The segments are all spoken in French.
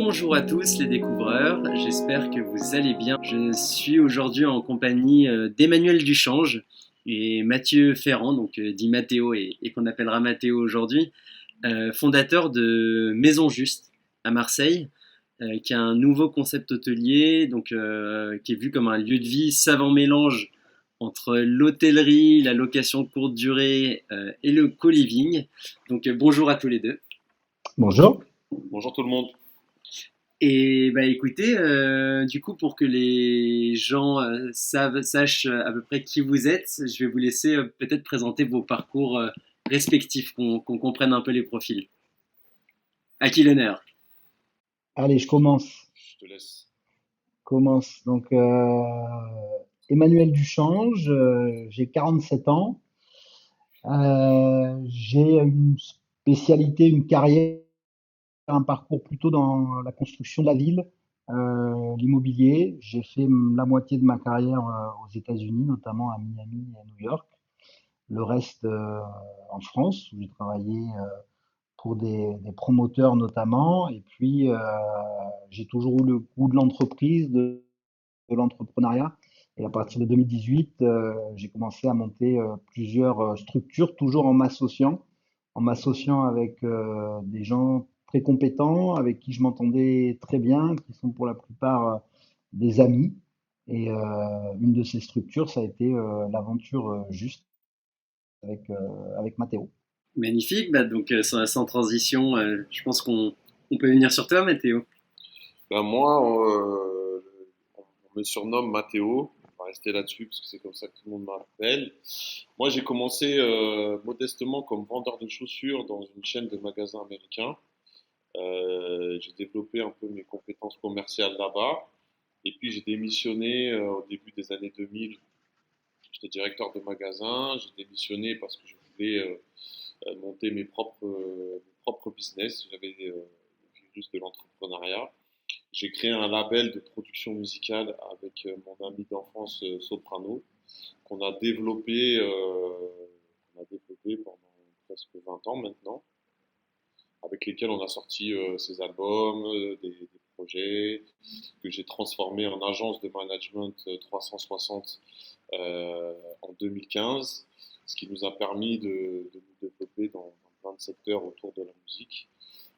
Bonjour à tous les découvreurs, j'espère que vous allez bien. Je suis aujourd'hui en compagnie d'Emmanuel Duchange et Mathieu Ferrand, donc dit Mathéo et qu'on appellera Mathéo aujourd'hui, fondateur de Maison Juste à Marseille, qui a un nouveau concept hôtelier, qui est vu comme un lieu de vie savant mélange entre l'hôtellerie, la location courte durée et le co-living. Donc bonjour à tous les deux. Bonjour. Bonjour tout le monde. Et bah écoutez, du coup pour que les gens sachent à peu près qui vous êtes, je vais vous laisser peut-être présenter vos parcours respectifs, qu'on comprenne un peu les profils. À qui l'honneur? Allez, je commence. Je te laisse. Commence. Donc, Emmanuel Duchange, j'ai 47 ans. J'ai une spécialité, une carrière, un parcours plutôt dans la construction de la ville, l'immobilier. J'ai fait la moitié de ma carrière aux États-Unis, notamment à Miami et à New York. Le reste en France, où j'ai travaillé pour des promoteurs notamment. Et puis, j'ai toujours eu le goût de l'entreprise, de l'entrepreneuriat. Et à partir de 2018, j'ai commencé à monter plusieurs structures, toujours en m'associant avec des gens très compétents, avec qui je m'entendais très bien, qui sont pour la plupart des amis. Et une de ces structures, ça a été l'aventure Juste avec Mathéo. Magnifique, bah donc sans transition, je pense qu'on peut venir sur toi Mathéo. Moi, on me surnomme Mathéo. On va rester là-dessus parce que c'est comme ça que tout le monde m'appelle. Moi, j'ai commencé modestement comme vendeur de chaussures dans une chaîne de magasins américains. J'ai développé un peu mes compétences commerciales là-bas. Et puis, j'ai démissionné au début des années 2000. J'étais directeur de magasin. J'ai démissionné parce que je voulais monter mes propres business. J'avais le virus de l'entrepreneuriat. J'ai créé un label de production musicale avec mon ami d'enfance Soprano qu'on a développé pendant presque 20 ans maintenant, avec lesquels on a sorti ces albums, des projets que j'ai transformés en agence de management 360 en 2015, ce qui nous a permis de nous développer dans plein de secteurs autour de la musique.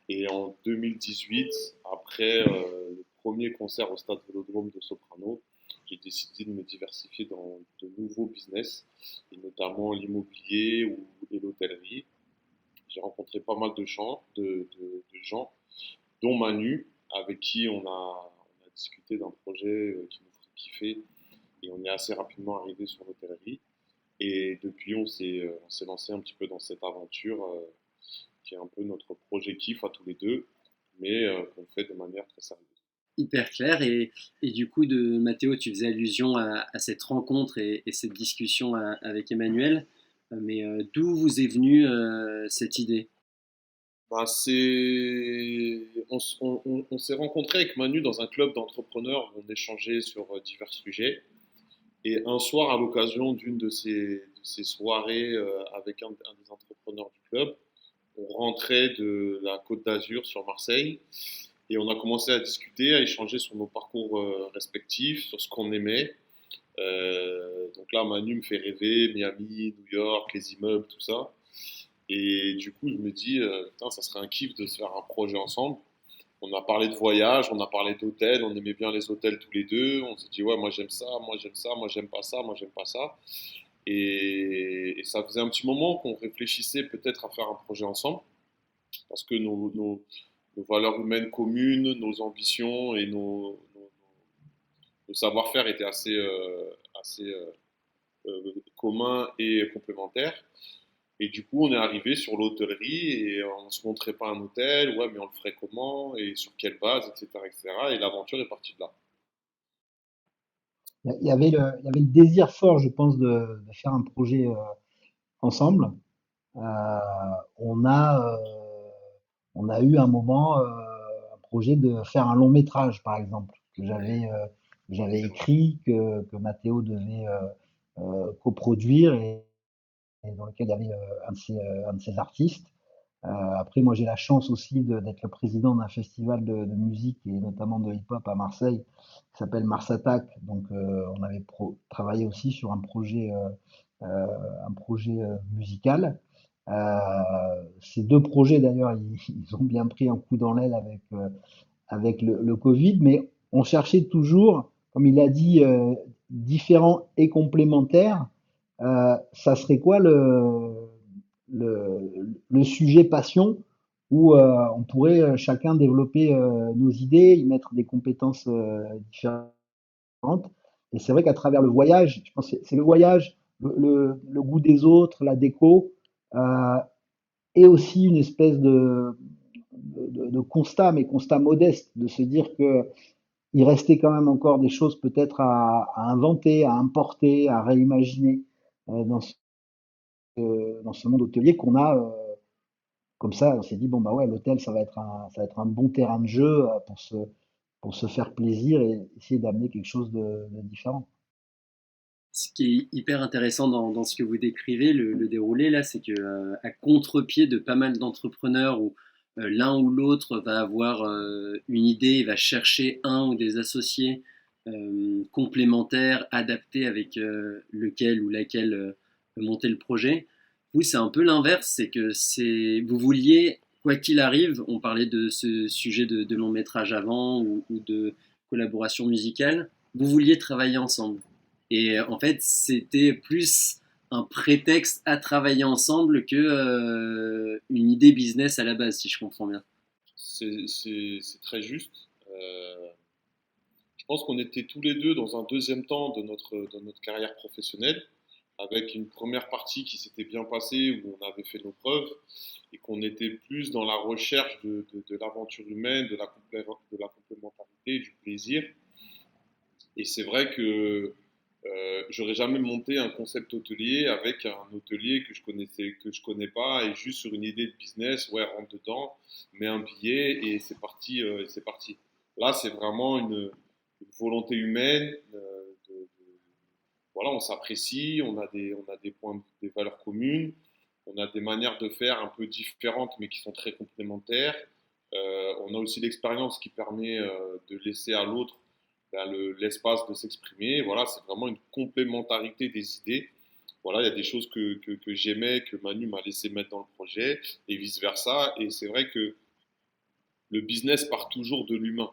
Et en 2018, après le premier concert au stade Vélodrome de Soprano, j'ai décidé de me diversifier dans de nouveaux business, et notamment l'immobilier et l'hôtellerie. J'ai rencontré pas mal de gens, dont Manu, avec qui on a discuté d'un projet qui nous ferait kiffer, et on est assez rapidement arrivé sur l'hôtellerie. Et depuis, on s'est lancé un petit peu dans cette aventure qui est un peu notre projet kiff à tous les deux, mais qu'on fait de manière très sérieuse. Hyper clair et du coup de Mathéo, tu faisais allusion à cette rencontre et cette discussion avec Emmanuel, mais d'où vous est venue cette idée? Bah, on s'est rencontré avec Manu dans un club d'entrepreneurs où on échangeait sur divers sujets. Et un soir, à l'occasion d'une de ces soirées avec un des entrepreneurs du club, on rentrait de la Côte d'Azur sur Marseille et on a commencé à discuter, à échanger sur nos parcours respectifs, sur ce qu'on aimait. Donc là, Manu me fait rêver, Miami, New York, les immeubles, tout ça. Et du coup, je me dis, putain, ça serait un kiff de se faire un projet ensemble. On a parlé de voyage, on a parlé d'hôtels, on aimait bien les hôtels tous les deux. On s'est dit, ouais, moi j'aime ça, moi j'aime ça, moi j'aime pas ça, moi j'aime pas ça. Et ça faisait un petit moment qu'on réfléchissait peut-être à faire un projet ensemble, parce que nos valeurs humaines communes, nos ambitions et nos savoir-faire étaient assez communs et complémentaires. Et du coup, on est arrivé sur l'hôtellerie et on se montrait pas un hôtel, ouais, mais on le ferait comment et sur quelle base, etc., etc. Et cetera. Et l'aventure est partie de là. Il y avait le désir fort, je pense, de faire un projet ensemble. Euh, on a, on a eu un moment un projet de faire un long métrage, par exemple, que j'avais écrit, que Mathéo devait coproduire et dans lequel il y avait un de ses artistes. Après, moi, j'ai la chance aussi d'être le président d'un festival de musique et notamment de hip-hop à Marseille qui s'appelle Mars Attack. Donc, on avait travaillé aussi sur euh, un projet musical. Ces deux projets, d'ailleurs, ils ont bien pris un coup dans l'aile avec le Covid, mais on cherchait toujours, comme il a dit, différents et complémentaires. Ça serait quoi le sujet passion où on pourrait chacun développer nos idées, y mettre des compétences différentes. Et c'est vrai qu'à travers le voyage, je pense que c'est le voyage, le goût des autres, la déco, euh, et aussi une espèce de constat, mais constat modeste, de se dire que il restait quand même encore des choses peut-être à inventer, à importer, à réimaginer dans ce monde hôtelier qu'on a. Comme ça, on s'est dit, bon, bah ouais, l'hôtel, ça va être un bon terrain de jeu pour se faire plaisir et essayer d'amener quelque chose de différent. Ce qui est hyper intéressant dans ce que vous décrivez, le déroulé là, c'est que à contre-pied de pas mal d'entrepreneurs où l'un ou l'autre va avoir une idée et va chercher un ou des associés complémentaires, adaptés avec lequel ou laquelle monter le projet. Vous, c'est un peu l'inverse, c'est que vous vouliez, quoi qu'il arrive, on parlait de ce sujet de long métrage avant ou de collaboration musicale, vous vouliez travailler ensemble. Et en fait, c'était plus un prétexte à travailler ensemble que une idée business à la base, si je comprends bien. C'est très juste. Je pense qu'on était tous les deux dans un deuxième temps de notre carrière professionnelle, avec une première partie qui s'était bien passée, où on avait fait nos preuves, et qu'on était plus dans la recherche de l'aventure humaine, de la complémentarité, du plaisir. Et c'est vrai que j'aurais jamais monté un concept hôtelier avec un hôtelier que je connais pas, et juste sur une idée de business, ouais, rentre dedans, mets un billet et c'est parti, c'est parti. Là, c'est vraiment une volonté humaine. Voilà, on s'apprécie, on a des points, des valeurs communes, on a des manières de faire un peu différentes, mais qui sont très complémentaires. On a aussi l'expérience qui permet de laisser à l'autre ben, l'espace de s'exprimer. Voilà, c'est vraiment une complémentarité des idées. Voilà, il y a des choses que j'aimais, que Manu m'a laissé mettre dans le projet, et vice-versa. Et c'est vrai que le business part toujours de l'humain,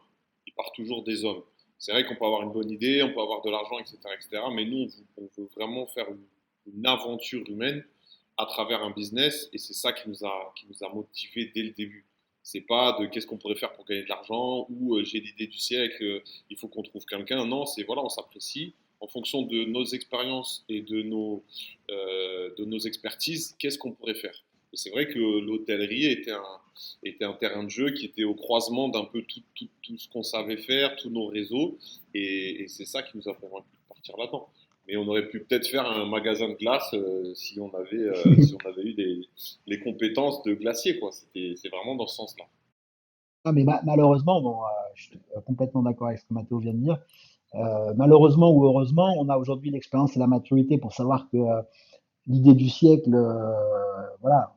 il part toujours des hommes. C'est vrai qu'on peut avoir une bonne idée, on peut avoir de l'argent, etc., etc. Mais nous, on veut vraiment faire une aventure humaine à travers un business, et c'est ça qui nous a motivés dès le début. C'est pas de qu'est-ce qu'on pourrait faire pour gagner de l'argent ou j'ai l'idée du siècle, il faut qu'on trouve quelqu'un. Non, c'est voilà, on s'apprécie en fonction de nos expériences et de nos expertises, qu'est-ce qu'on pourrait faire. Et c'est vrai que l'hôtellerie était un terrain de jeu qui était au croisement d'un peu tout ce qu'on savait faire, tous nos réseaux, et c'est ça qui nous a convaincus de partir là-dedans. Mais on aurait pu peut-être faire un magasin de glace si on avait eu les compétences de glacier, quoi. C'est vraiment dans ce sens-là. Ah, mais malheureusement, bon, je suis complètement d'accord avec ce que Mathéo vient de dire. Malheureusement ou heureusement, on a aujourd'hui l'expérience et la maturité pour savoir que l'idée du siècle, voilà,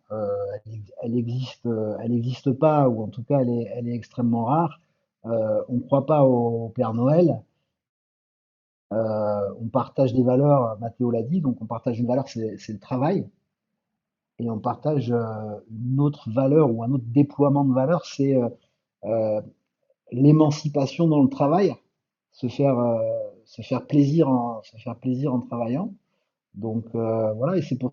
elle existe pas, ou en tout cas, elle est extrêmement rare. On ne croit pas au Père Noël. On partage des valeurs, Mathéo l'a dit, donc on partage une valeur, c'est le travail. Et on partage une autre valeur ou un autre déploiement de valeur, c'est euh, l'émancipation dans le travail, se faire, euh, se faire plaisir en travaillant. Donc voilà, et c'est pour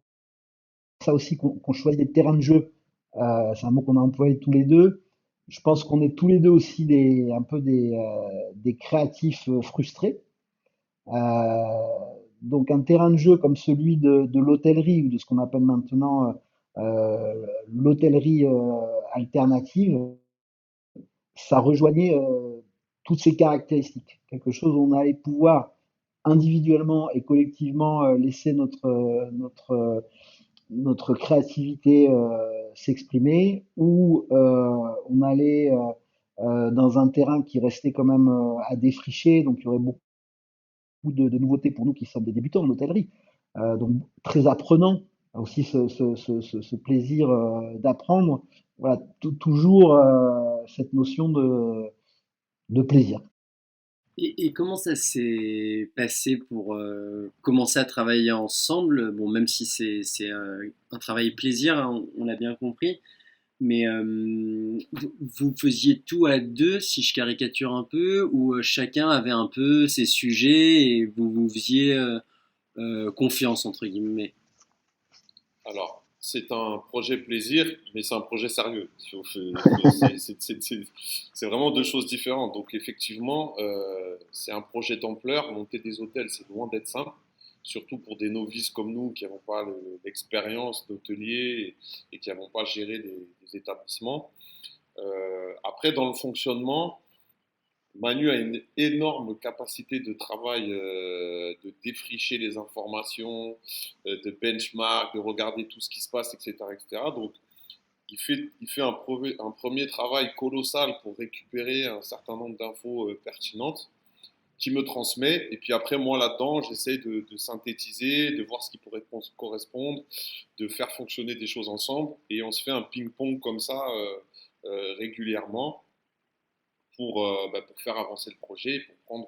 ça aussi qu'on choisit des terrains de jeu. C'est un mot qu'on a employé tous les deux. Je pense qu'on est tous les deux aussi un peu des créatifs frustrés. Euh, donc un terrain de jeu comme celui de l'hôtellerie ou de ce qu'on appelle maintenant l'hôtellerie alternative, ça rejoignait toutes ces caractéristiques. Quelque chose où on allait pouvoir individuellement et collectivement laisser notre créativité s'exprimer, ou on allait dans un terrain qui restait quand même à défricher, donc il y aurait beaucoup de nouveautés pour nous qui sommes des débutants en hôtellerie, donc très apprenants. aussi ce plaisir d'apprendre. Voilà, toujours cette notion de plaisir. Et comment ça s'est passé pour commencer à travailler ensemble? Bon, même si c'est un travail plaisir, hein, on l'a bien compris, mais vous faisiez tout à deux, si je caricature un peu, ou chacun avait un peu ses sujets et vous vous faisiez confiance, entre guillemets. Alors, c'est un projet plaisir, mais c'est un projet sérieux. C'est vraiment deux choses différentes. Donc, effectivement, c'est un projet d'ampleur. Monter des hôtels, c'est loin d'être simple, surtout pour des novices comme nous qui n'avons pas l'expérience d'hôtelier et qui n'avons pas géré des établissements. Après, dans le fonctionnement, Manu a une énorme capacité de travail, de défricher les informations, de benchmark, de regarder tout ce qui se passe, etc., etc. Donc, il fait un premier travail colossal pour récupérer un certain nombre d'infos pertinentes qui me transmet. Et puis après, moi, là-dedans, j'essaie de synthétiser, de voir ce qui pourrait correspondre, de faire fonctionner des choses ensemble. Et on se fait un ping-pong comme ça régulièrement pour faire avancer le projet et pour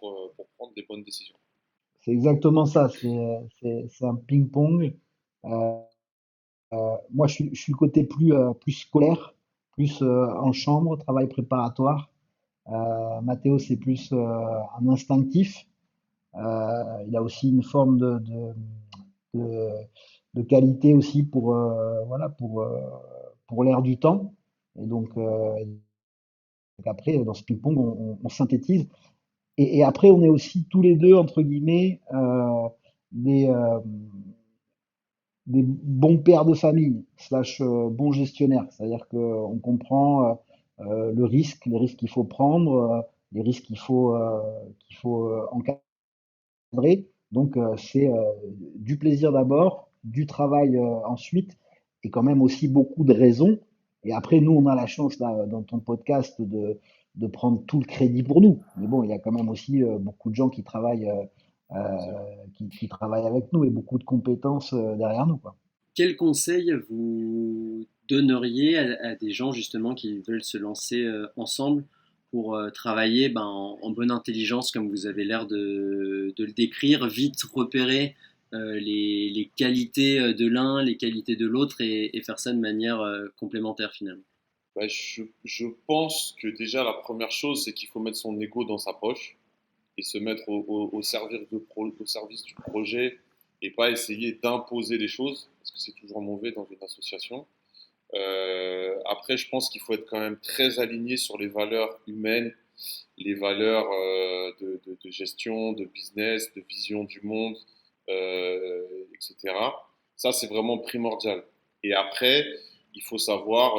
prendre des bonnes décisions. C'est exactement ça. C'est un ping-pong. Euh, Moi, je suis le côté plus scolaire, plus en chambre, travail préparatoire. Mathéo, c'est plus un instinctif. Il a aussi une forme de, de qualité aussi voilà, pour l'air du temps. Et donc après, dans ce ping-pong, on synthétise. Et après, on est aussi tous les deux, entre guillemets, des, euh, des bons pères de famille, slash bons gestionnaires. C'est-à-dire qu'on comprend le risque, les risques qu'il faut prendre, les risques qu'il faut encadrer. Donc, c'est du plaisir d'abord, du travail ensuite, et quand même aussi beaucoup de raisons. Et après, nous, on a la chance, là, dans ton podcast, de prendre tout le crédit pour nous. Mais bon, il y a quand même aussi beaucoup de gens qui travaillent avec nous et beaucoup de compétences derrière nous, quoi. Quel conseil vous donneriez à des gens justement qui veulent se lancer ensemble pour travailler en bonne intelligence, comme vous avez l'air de le décrire, vite repérer les qualités de l'un, les qualités de l'autre et faire ça de manière complémentaire finalement? Bah, je pense que déjà la première chose, c'est qu'il faut mettre son ego dans sa poche et se mettre au service du projet et pas essayer d'imposer les choses, parce que c'est toujours mauvais dans une association. Après, je pense qu'il faut être quand même très aligné sur les valeurs humaines, les valeurs de gestion, de business, de vision du monde, etc. Ça, c'est vraiment primordial. Et après, il faut savoir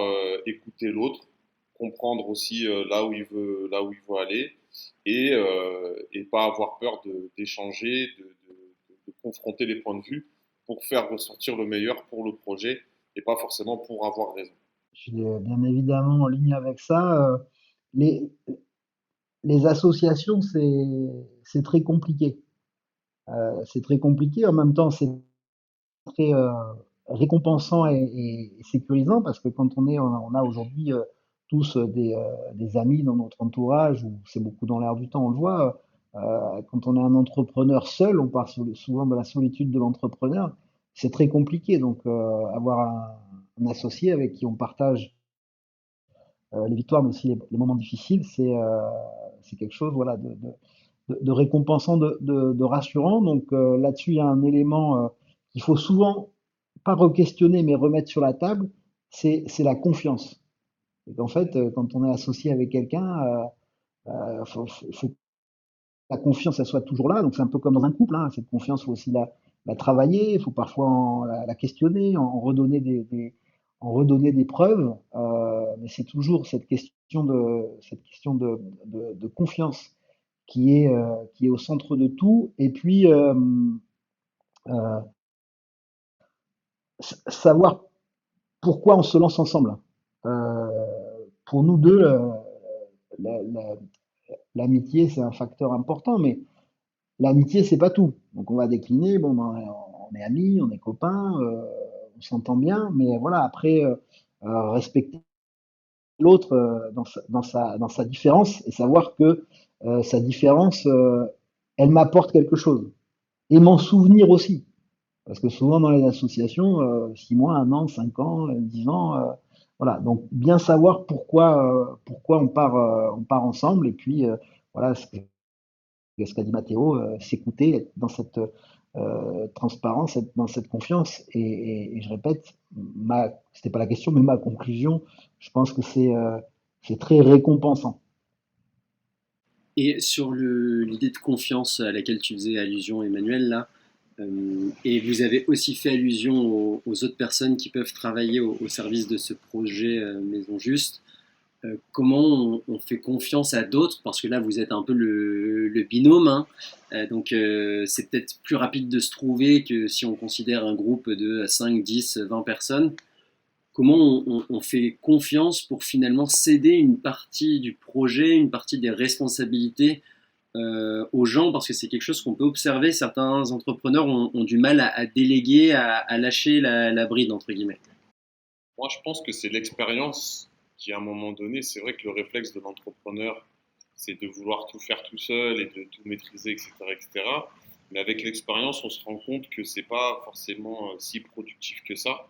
écouter l'autre, comprendre aussi là où il veut aller, et pas avoir peur d'échanger, de confronter les points de vue pour faire ressortir le meilleur pour le projet et pas forcément pour avoir raison. Je suis bien évidemment en ligne avec ça. Les, les associations, c'est très compliqué. C'est très compliqué. En même temps, c'est très récompensant et sécurisant parce que quand on a aujourd'hui tous des amis dans notre entourage, ou c'est beaucoup dans l'air du temps, on le voit. Quand on est un entrepreneur seul, on parle souvent de la solitude de l'entrepreneur. C'est très compliqué. Donc, avoir un associé avec qui on partage les victoires, mais aussi les moments difficiles, c'est quelque chose, voilà, de récompensant, de rassurant. Donc là-dessus, il y a un élément qu'il faut souvent pas re-questionner, mais remettre sur la table, c'est la confiance. Et qu'en fait, quand on est associé avec quelqu'un, faut que la confiance, elle soit toujours là. Donc c'est un peu comme dans un couple, hein. Cette confiance, il faut aussi la travailler, il faut parfois la questionner, en redonner en redonner des preuves. Mais c'est toujours cette question de confiance qui est au centre de tout. Et puis, euh, savoir pourquoi on se lance ensemble. Euh, pour nous deux, la- la- l'amitié, c'est un facteur important, mais l'amitié, c'est pas tout. Donc, on va décliner. Bon, ben, on est amis, on est copains, on s'entend bien, mais voilà, après, respecter l'autre dans sa différence et savoir que sa différence, elle m'apporte quelque chose. Et m'en souvenir aussi. Parce que souvent dans les associations, 6 mois, 1 an, 5 ans, 10 ans, voilà. Donc bien savoir pourquoi on part ensemble. Et puis voilà, ce qu'a dit Mathéo, s'écouter, être dans cette transparence, être dans cette confiance. Et je répète, c'était pas la question, mais ma conclusion, je pense que c'est très récompensant. Et sur l'idée de confiance à laquelle tu faisais allusion, Emmanuel, là, et vous avez aussi fait allusion aux autres personnes qui peuvent travailler au service de ce projet Maison Juste. Comment on fait confiance à d'autres, parce que là vous êtes un peu le binôme, hein. Donc c'est peut-être plus rapide de se trouver que si on considère un groupe de 5, 10, 20 personnes. Comment on fait confiance pour finalement céder une partie du projet, une partie des responsabilités aux gens, parce que c'est quelque chose qu'on peut observer, certains entrepreneurs ont du mal à déléguer, à lâcher la bride, entre guillemets. Moi, je pense que c'est l'expérience qui, à un moment donné, c'est vrai que le réflexe de l'entrepreneur, c'est de vouloir tout faire tout seul et de tout maîtriser, etc., etc. Mais avec l'expérience, on se rend compte que c'est pas forcément si productif que ça,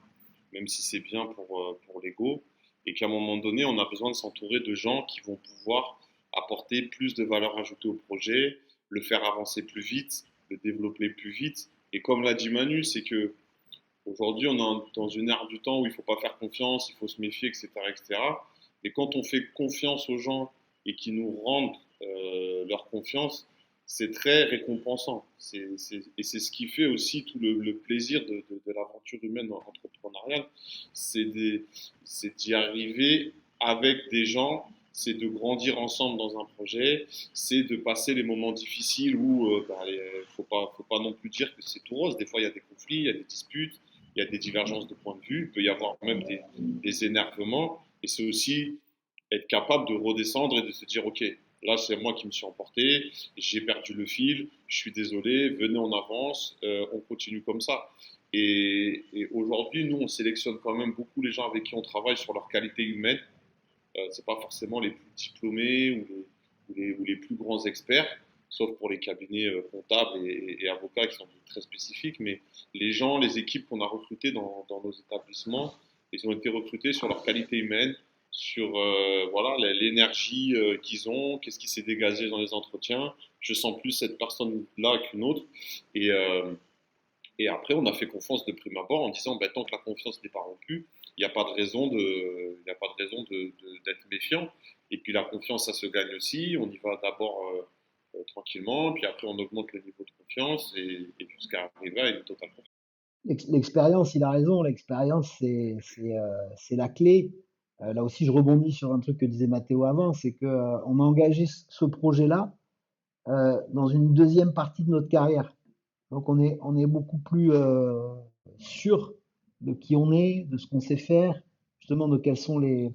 même si c'est bien pour l'ego, et qu'à un moment donné, on a besoin de s'entourer de gens qui vont pouvoir apporter plus de valeur ajoutée au projet, le faire avancer plus vite, le développer plus vite. Et comme l'a dit Manu, c'est que aujourd'hui, on est dans une ère du temps où il ne faut pas faire confiance, il faut se méfier, etc., etc. Et quand on fait confiance aux gens et qu'ils nous rendent leur confiance, c'est très récompensant. Et c'est ce qui fait aussi tout le plaisir de l'aventure humaine entrepreneuriale, c'est d'y arriver avec des gens, c'est de grandir ensemble dans un projet, c'est de passer les moments difficiles où faut pas non plus dire que c'est tout rose. Des fois, il y a des conflits, il y a des disputes, il y a des divergences de point de vue, il peut y avoir même des énervements, et c'est aussi être capable de redescendre et de se dire, OK, là c'est moi qui me suis emporté, j'ai perdu le fil, je suis désolé, venez on avance, on continue comme ça. Et aujourd'hui, nous, on sélectionne quand même beaucoup les gens avec qui on travaille sur leur qualité humaine. C'est pas forcément les plus diplômés ou les plus grands experts, sauf pour les cabinets comptables et avocats qui sont très spécifiques. Mais les gens, les équipes qu'on a recrutées dans nos établissements, ils ont été recrutés sur leur qualité humaine, sur voilà l'énergie qu'ils ont, qu'est-ce qui s'est dégagé dans les entretiens. Je sens plus cette personne-là qu'une autre. Et, euh, et après, on a fait confiance de prime abord en disant, ben, tant que la confiance n'est pas rompue, il n'y a pas de raison d'être méfiant. Et puis la confiance, ça se gagne aussi. On y va d'abord tranquillement, puis après on augmente le niveau de confiance et jusqu'à arriver à une totale confiance. L'expérience, il a raison, l'expérience, c'est la clé. Là aussi, je rebondis sur un truc que disait Mathéo avant, c'est que on a engagé ce projet-là dans une deuxième partie de notre carrière. Donc on est beaucoup plus sûr de qui on est, de ce qu'on sait faire, justement de quelles sont les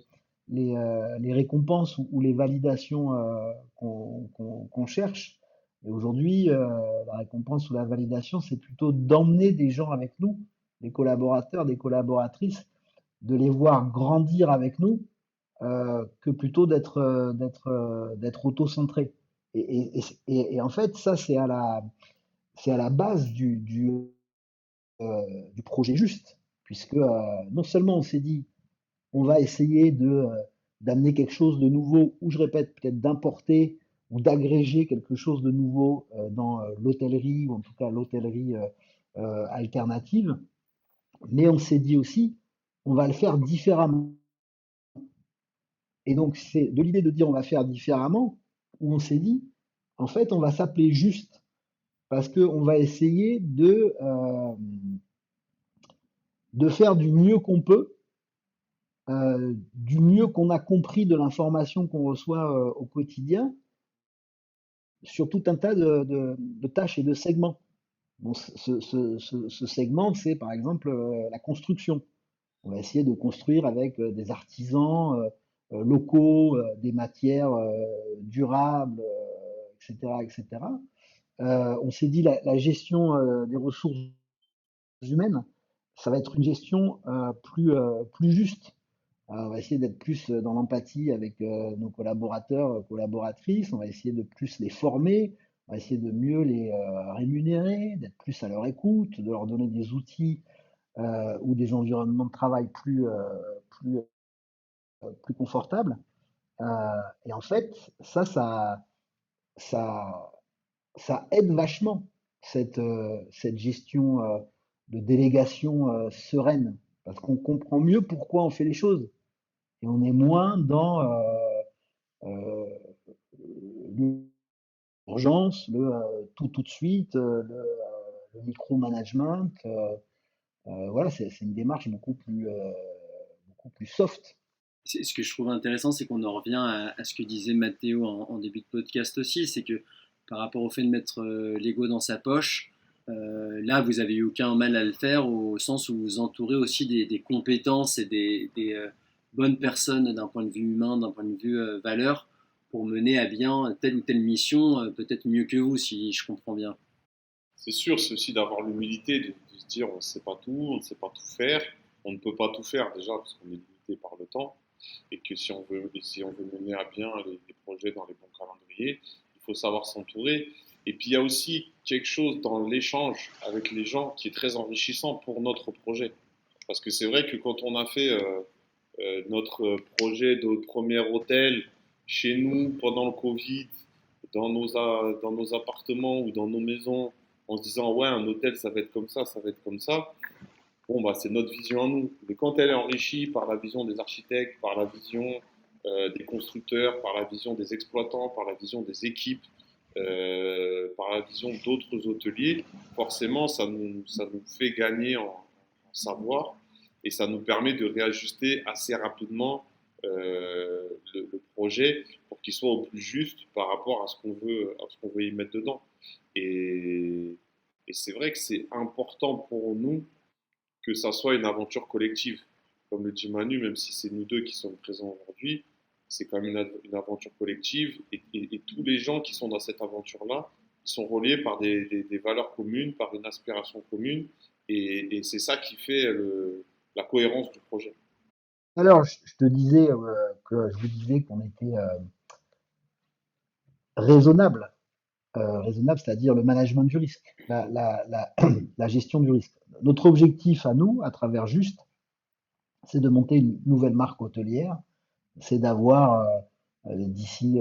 récompenses ou les validations qu'on cherche. Et aujourd'hui, la récompense ou la validation, c'est plutôt d'emmener des gens avec nous, des collaborateurs, des collaboratrices, de les voir grandir avec nous, que plutôt d'être auto-centré. Et en fait, ça, c'est à la base du projet juste, puisque non seulement on s'est dit, on va essayer d'amener quelque chose de nouveau, ou je répète, peut-être d'importer ou d'agréger quelque chose de nouveau dans l'hôtellerie, ou en tout cas l'hôtellerie alternative, mais on s'est dit aussi, on va le faire différemment. Et donc, c'est de l'idée de dire on va faire différemment, où on s'est dit, en fait, on va s'appeler juste, parce qu'on va essayer de faire du mieux qu'on peut, du mieux qu'on a compris de l'information qu'on reçoit au quotidien, sur tout un tas de tâches et de segments. Bon, ce segment, c'est par exemple la construction. On va essayer de construire avec des artisans locaux, des matières durables, etc., etc. On s'est dit la gestion des ressources humaines, ça va être une gestion plus juste. On va essayer d'être plus dans l'empathie avec nos collaborateurs, collaboratrices. On va essayer de plus les former. On va essayer de mieux les rémunérer, d'être plus à leur écoute, de leur donner des outils ou des environnements de travail plus, plus confortables. Et en fait, ça, ça aide vachement cette gestion de délégation sereine, parce qu'on comprend mieux pourquoi on fait les choses. Et on est moins dans euh, l'urgence, le tout de suite, le micromanagement. Voilà, c'est une démarche beaucoup plus soft. Ce que je trouve intéressant, c'est qu'on en revient à ce que disait Mathéo en début de podcast aussi, c'est que par rapport au fait de mettre l'ego dans sa poche, là, vous avez eu aucun mal à le faire au sens où vous entourez aussi des compétences et des bonnes personnes d'un point de vue humain, d'un point de vue valeur, pour mener à bien telle ou telle mission, peut-être mieux que vous, si je comprends bien. C'est sûr, c'est aussi d'avoir l'humilité de se dire on ne sait pas tout, on ne sait pas tout faire, on ne peut pas tout faire déjà parce qu'on est limité par le temps et que si on veut mener à bien les projets dans les bons calendriers, il faut savoir s'entourer. Et puis il y a aussi quelque chose dans l'échange avec les gens qui est très enrichissant pour notre projet. Parce que c'est vrai que quand on a fait notre projet de premier hôtel chez nous pendant le Covid, dans nos appartements ou dans nos maisons, en se disant ouais, un hôtel ça va être comme ça va être comme ça. Bon, bah, c'est notre vision à nous. Mais quand elle est enrichie par la vision des architectes, par la vision des constructeurs, par la vision des exploitants, par la vision des équipes, par la vision d'autres hôteliers, forcément, ça nous fait gagner en savoir et ça nous permet de réajuster assez rapidement le projet pour qu'il soit au plus juste par rapport à ce qu'on veut y mettre dedans. Et, et c'est vrai que c'est important pour nous que ça soit une aventure collective. Comme le dit Manu, même si c'est nous deux qui sommes présents aujourd'hui, c'est quand même une aventure collective et tous les gens qui sont dans cette aventure-là sont reliés par des valeurs communes, par une aspiration commune et c'est ça qui fait la cohérence du projet. Alors, je te disais que je vous disais qu'on était raisonnable. Raisonnable, c'est-à-dire le management du risque, la gestion du risque. Notre objectif à nous, à travers Juste, c'est de monter une nouvelle marque hôtelière, c'est d'avoir d'ici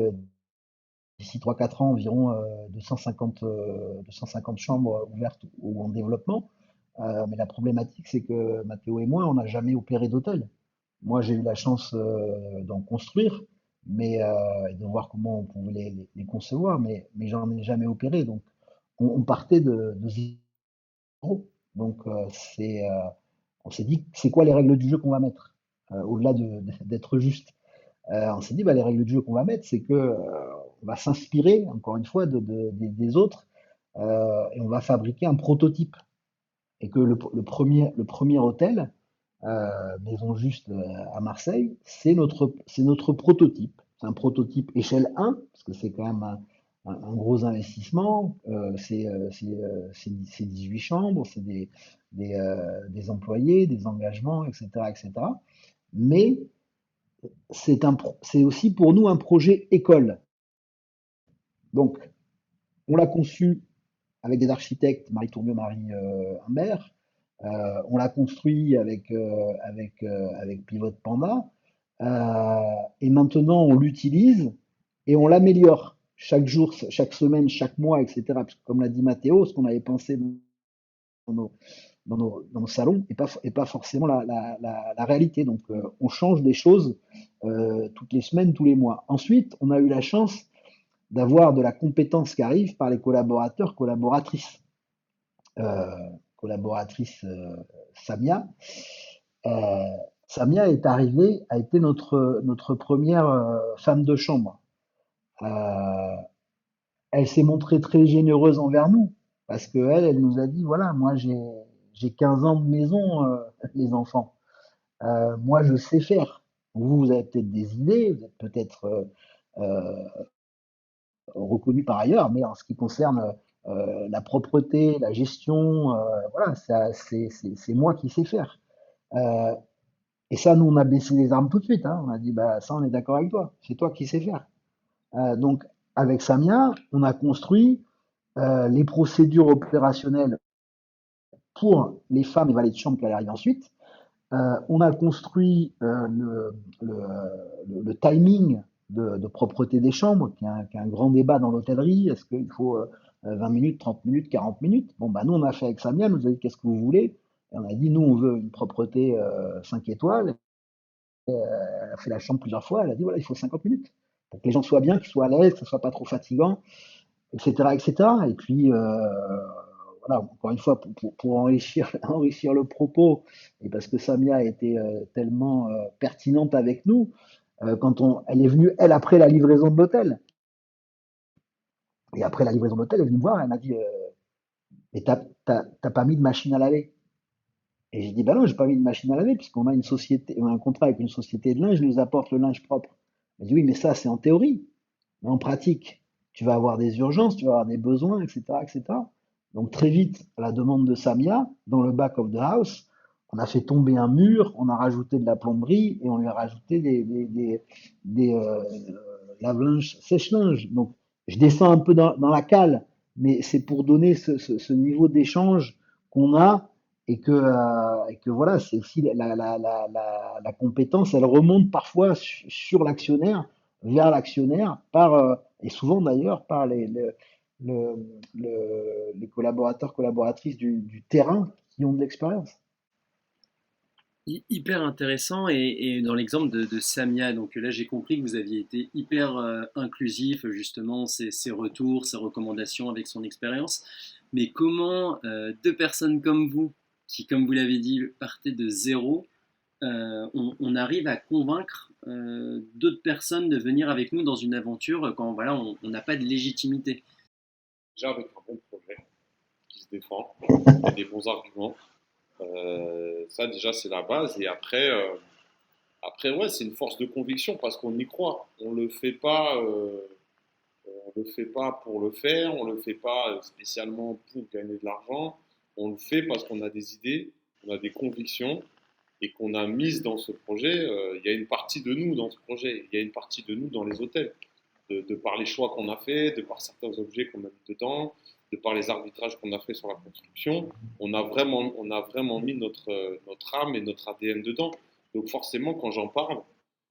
3-4 ans environ 250 chambres ouvertes ou en développement. Mais la problématique, c'est que Mathéo et moi, on n'a jamais opéré d'hôtel. Moi, j'ai eu la chance d'en construire, et de voir comment on pouvait les concevoir, mais j'en ai jamais opéré. Donc, on partait de zéro. Donc, on s'est dit, c'est quoi les règles du jeu qu'on va mettre, au-delà d'être juste. On s'est dit, bah, les règles du jeu qu'on va mettre, c'est que on va s'inspirer, encore une fois, des autres, et on va fabriquer un prototype. Et que le premier hôtel, Maison Juste à Marseille, c'est notre prototype. C'est un prototype échelle 1, parce que c'est quand même un gros investissement. C'est 18 chambres, c'est des employés, des engagements, etc., etc. Mais c'est aussi pour nous un projet école. Donc, on l'a conçu avec des architectes, Marie Tourmieux, Marie Humbert. On l'a construit avec Pivot Panda. Et maintenant, on l'utilise et on l'améliore chaque jour, chaque semaine, chaque mois, etc. Parce que, comme l'a dit Mathéo, ce qu'on avait pensé dans nos, dans nos salons et pas forcément la réalité. Donc, on change des choses toutes les semaines, tous les mois. Ensuite, on a eu la chance d'avoir de la compétence qui arrive par les collaborateurs, collaboratrices. Euh, Collaboratrice Samia. Euh, Samia est arrivée, a été notre première femme de chambre. Euh, Elle s'est montrée très généreuse envers nous parce que elle nous a dit voilà, moi j'ai 15 ans de maison, les enfants. Moi, je sais faire. Vous avez peut-être des idées, vous êtes peut-être reconnu par ailleurs, mais en ce qui concerne la propreté, la gestion, voilà, c'est moi qui sais faire. Euh, et ça, nous, on a baissé les armes tout de suite, hein. On a dit, bah, ça, on est d'accord avec toi. C'est toi qui sais faire. Donc, avec Samia, on a construit les procédures opérationnelles pour les femmes et valets de chambre qui allaient arriver ensuite. On a construit le timing de propreté des chambres, qui est un grand débat dans l'hôtellerie. Est-ce qu'il faut 20 minutes, 30 minutes, 40 minutes? Bon, bah, nous, on a fait avec Samia, elle nous a dit qu'est-ce que vous voulez? Et on a dit, nous, on veut une propreté 5 étoiles. Elle a fait la chambre plusieurs fois, elle a dit, voilà, il faut 50 minutes pour que les gens soient bien, qu'ils soient à l'aise, que ce soit pas trop fatigant, etc., etc. Et puis, voilà, encore une fois, pour enrichir, enrichir le propos, et parce que Samia a été tellement pertinente avec nous, elle est venue, elle, après la livraison de l'hôtel. Et après la livraison de l'hôtel, elle est venue me voir, elle m'a dit, mais t'as pas mis de machine à laver? Et j'ai dit, bah non, j'ai pas mis de machine à laver, puisqu'on a une société, on a un contrat avec une société de linge, ils nous apporte le linge propre. Elle dit, oui, mais ça, c'est en théorie. Mais en pratique, tu vas avoir des urgences, tu vas avoir des besoins, etc., etc. Donc très vite, à la demande de Samia, dans le back of the house, on a fait tomber un mur, on a rajouté de la plomberie et on lui a rajouté des lave-linge, sèche-linge. Donc je descends un peu dans la cale, mais c'est pour donner ce niveau d'échange qu'on a et que voilà, c'est aussi la compétence, elle remonte parfois sur l'actionnaire, vers l'actionnaire, et souvent d'ailleurs par le- les collaborateurs, collaboratrices du terrain qui ont de l'expérience. Hyper intéressant et dans l'exemple de Samia, donc là j'ai compris que vous aviez été hyper inclusif justement, ses retours, ses recommandations avec son expérience, mais comment deux personnes comme vous, qui comme vous l'avez dit partaient de zéro, on arrive à convaincre d'autres personnes de venir avec nous dans une aventure quand voilà on n'a pas de légitimité. Déjà avec un bon projet qui se défend, il y a des bons arguments. Ça déjà c'est la base. Et après ouais, c'est une force de conviction parce qu'on y croit. On le fait pas pour le faire, on le fait pas spécialement pour gagner de l'argent. On le fait parce qu'on a des idées, on a des convictions et qu'on a mises dans ce projet. Il y a une partie de nous dans ce projet, il y a une partie de nous dans les hôtels, de par les choix qu'on a fait, de par certains objets qu'on a mis dedans, de par les arbitrages qu'on a fait sur la construction. On a vraiment mis notre âme et notre ADN dedans. Donc forcément, quand j'en parle,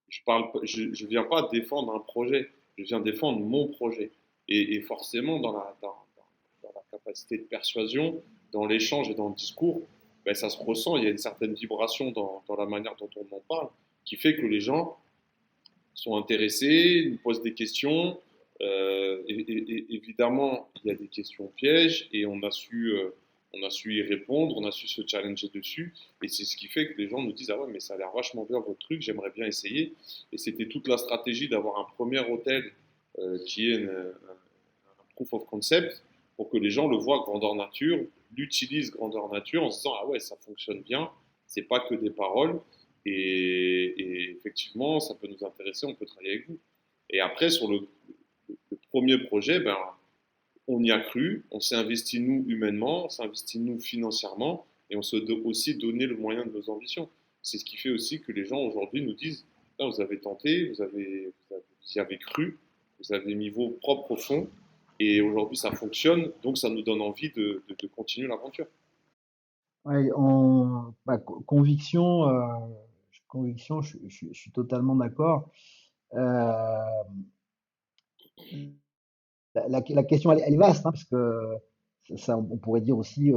je viens pas défendre un projet, je viens défendre mon projet. Et forcément, dans la capacité de persuasion, dans l'échange et dans le discours, ben, ça se ressent. Il y a une certaine vibration dans la manière dont on en parle qui fait que les gens sont intéressés, nous posent des questions. Évidemment, il y a des questions pièges et on a su y répondre, on a su se challenger dessus. Et c'est ce qui fait que les gens nous disent ah ouais, mais ça a l'air vachement bien votre truc, j'aimerais bien essayer. Et c'était toute la stratégie d'avoir un premier hôtel qui est un proof of concept pour que les gens le voient grandeur nature, l'utilisent grandeur nature en se disant ah ouais, ça fonctionne bien, c'est pas que des paroles. Et effectivement, ça peut nous intéresser, on peut travailler avec vous. Et après, sur le premier projet, ben, on y a cru, on s'est investi nous humainement, on s'est investi nous financièrement, et on s'est aussi donné le moyen de nos ambitions. C'est ce qui fait aussi que les gens aujourd'hui nous disent, ah, vous avez tenté, vous y avez cru, vous avez mis vos propres fonds, et aujourd'hui ça fonctionne, donc ça nous donne envie de continuer l'aventure. Ouais, conviction, je suis totalement d'accord. Euh, la question, elle est vaste, hein, parce que ça, on pourrait dire aussi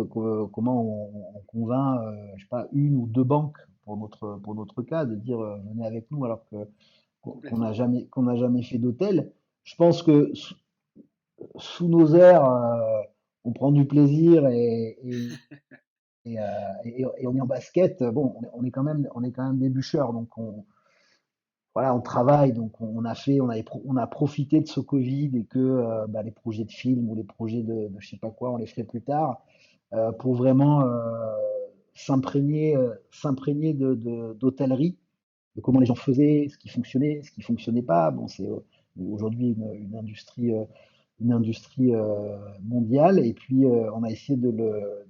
comment on convainc, je sais pas, une ou deux banques pour notre cas, de dire venez avec nous alors que Complètement. qu'on n'a jamais fait d'hôtel. Je pense que sous nos airs, on prend du plaisir et on est en basket. Bon, on est quand même des bûcheurs, donc voilà, on travaille, donc on a profité de ce Covid et que bah, les projets de films ou les projets de je sais pas quoi, on les ferait plus tard pour vraiment s'imprégner d'hôtellerie, de comment les gens faisaient, ce qui fonctionnait pas. Bon, c'est aujourd'hui une industrie une industrie mondiale. Et puis, on a essayé de le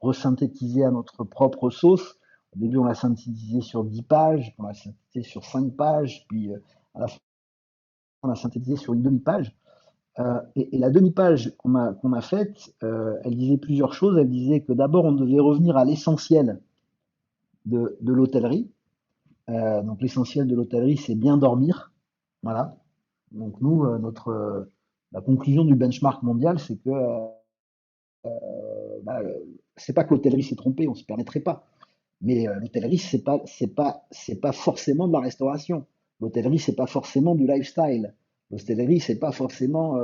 resynthétiser à notre propre sauce. Au début, on l'a synthétisé sur 10 pages, puis on l'a synthétisé sur 5 pages, puis à la fin, on l'a synthétisé sur une demi-page. Et la demi-page qu'on a faite, elle disait plusieurs choses. Elle disait que d'abord, on devait revenir à l'essentiel de l'hôtellerie. Donc l'essentiel de l'hôtellerie, c'est bien dormir. Voilà. Donc nous, la conclusion du benchmark mondial, c'est que bah, c'est pas que l'hôtellerie s'est trompée, on se permettrait pas. Mais l'hôtellerie, c'est pas forcément de la restauration. L'hôtellerie, c'est pas forcément du lifestyle. L'hôtellerie, c'est pas forcément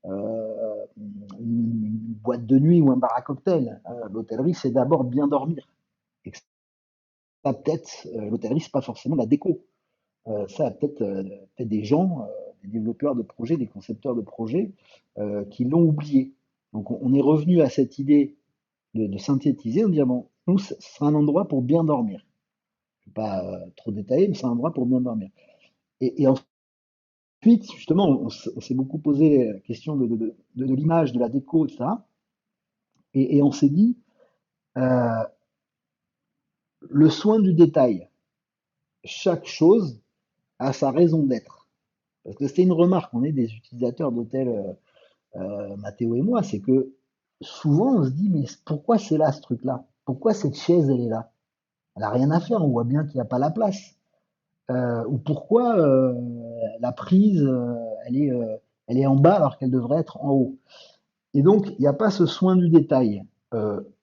une boîte de nuit ou un bar à cocktail. L'hôtellerie, c'est d'abord bien dormir. Et ça, peut-être, l'hôtellerie, c'est pas forcément de la déco. Ça, peut-être des gens, des développeurs de projets, des concepteurs de projets, qui l'ont oublié. Donc, on est revenu à cette idée de synthétiser, en disant, bon, nous, ce sera un endroit pour bien dormir. Je ne vais pas trop détailler, mais c'est un endroit pour bien dormir. Et ensuite, justement, on s'est beaucoup posé la question de l'image, de la déco, etc. Et on s'est dit, euh, le soin du détail, chaque chose a sa raison d'être. Parce que c'était une remarque, on est des utilisateurs d'hôtels, Mathéo et moi, c'est que souvent on se dit, mais pourquoi c'est là ce truc-là? Pourquoi cette chaise, elle est là? Elle n'a rien à faire, on voit bien qu'il n'y a pas la place. Ou pourquoi la prise, elle est en bas alors qu'elle devrait être en haut. Et donc, il n'y a pas ce soin du détail.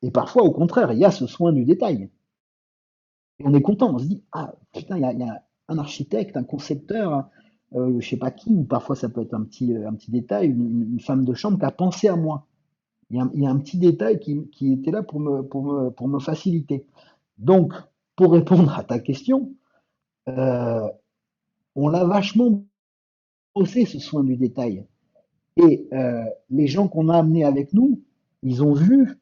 Et parfois, au contraire, il y a ce soin du détail. Et on est content, on se dit, ah putain, il y a un architecte, un concepteur, je sais pas qui, ou parfois ça peut être un petit détail, une femme de chambre qui a pensé à moi. Il y a un petit détail qui était là pour me faciliter. Donc, pour répondre à ta question, euh, on l'a vachement bossé ce soin du détail. Et les gens qu'on a amenés avec nous, ils ont vu,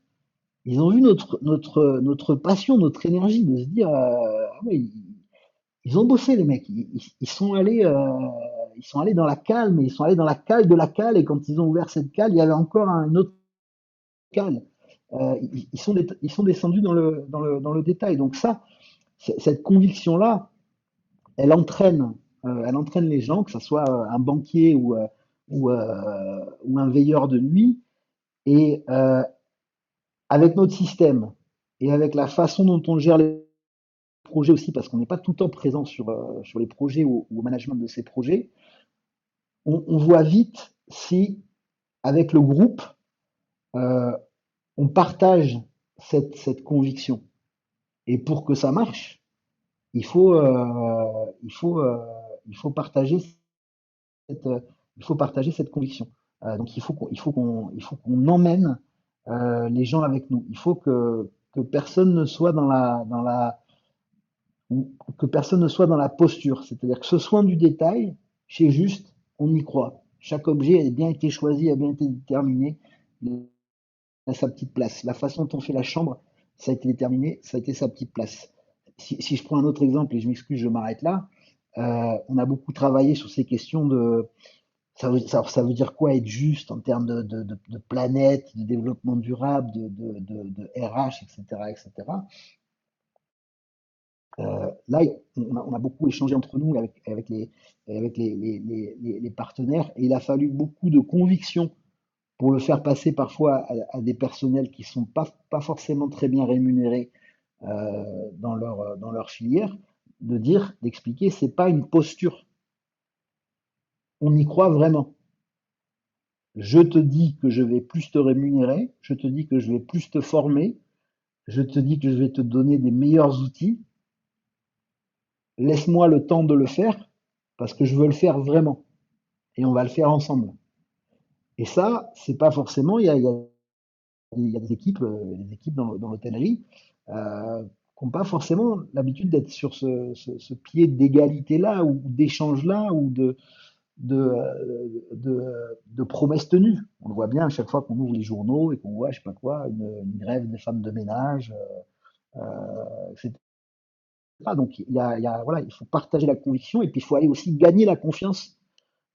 ils ont vu notre passion, notre énergie de se dire, ah ouais, ils ont bossé les mecs, ils sont allés dans la cale, mais ils sont allés dans la cale de la cale, et quand ils ont ouvert cette cale, il y avait encore une autre cale. Ils sont descendus dans le détail. Donc ça, cette conviction-là, elle entraîne les gens, que ce soit un banquier ou un veilleur de nuit. Et avec notre système et avec la façon dont on gère les projets aussi, parce qu'on n'est pas tout le temps présent sur les projets ou au management de ces projets, on voit vite si, avec le groupe, euh, on partage cette conviction. Et pour que ça marche, il faut, il faut, il faut partager cette, il faut partager cette conviction. Donc il faut qu'on emmène les gens avec nous. Il faut que personne ne soit que personne ne soit dans la posture. C'est-à-dire que ce soin du détail, chez Juste, on y croit. Chaque objet a bien été choisi, a bien été déterminé, il a sa petite place. La façon dont on fait la chambre, ça a été déterminé, ça a été sa petite place. Si je prends un autre exemple, et je m'excuse, je m'arrête là, on a beaucoup travaillé sur ces questions de ça veut dire quoi être juste en termes de planète, de développement durable, de RH, etc., etc. Là, on a beaucoup échangé entre nous avec les partenaires, et il a fallu beaucoup de conviction pour le faire passer parfois à des personnels qui sont pas forcément très bien rémunérés dans leur filière, d'expliquer, c'est pas une posture, on y croit vraiment. Je te dis que je vais plus te rémunérer, je te dis que je vais plus te former, je te dis que je vais te donner des meilleurs outils. Laisse-moi le temps de le faire parce que je veux le faire vraiment et on va le faire ensemble. Et ça, c'est pas forcément. Il y a des équipes dans l'hôtellerie qui n'ont pas forcément l'habitude d'être sur ce pied d'égalité-là ou d'échange-là ou de promesses tenues. On le voit bien à chaque fois qu'on ouvre les journaux et qu'on voit, je sais pas quoi, une grève des femmes de ménage, etc. Donc voilà, il faut partager la conviction et puis il faut aller aussi gagner la confiance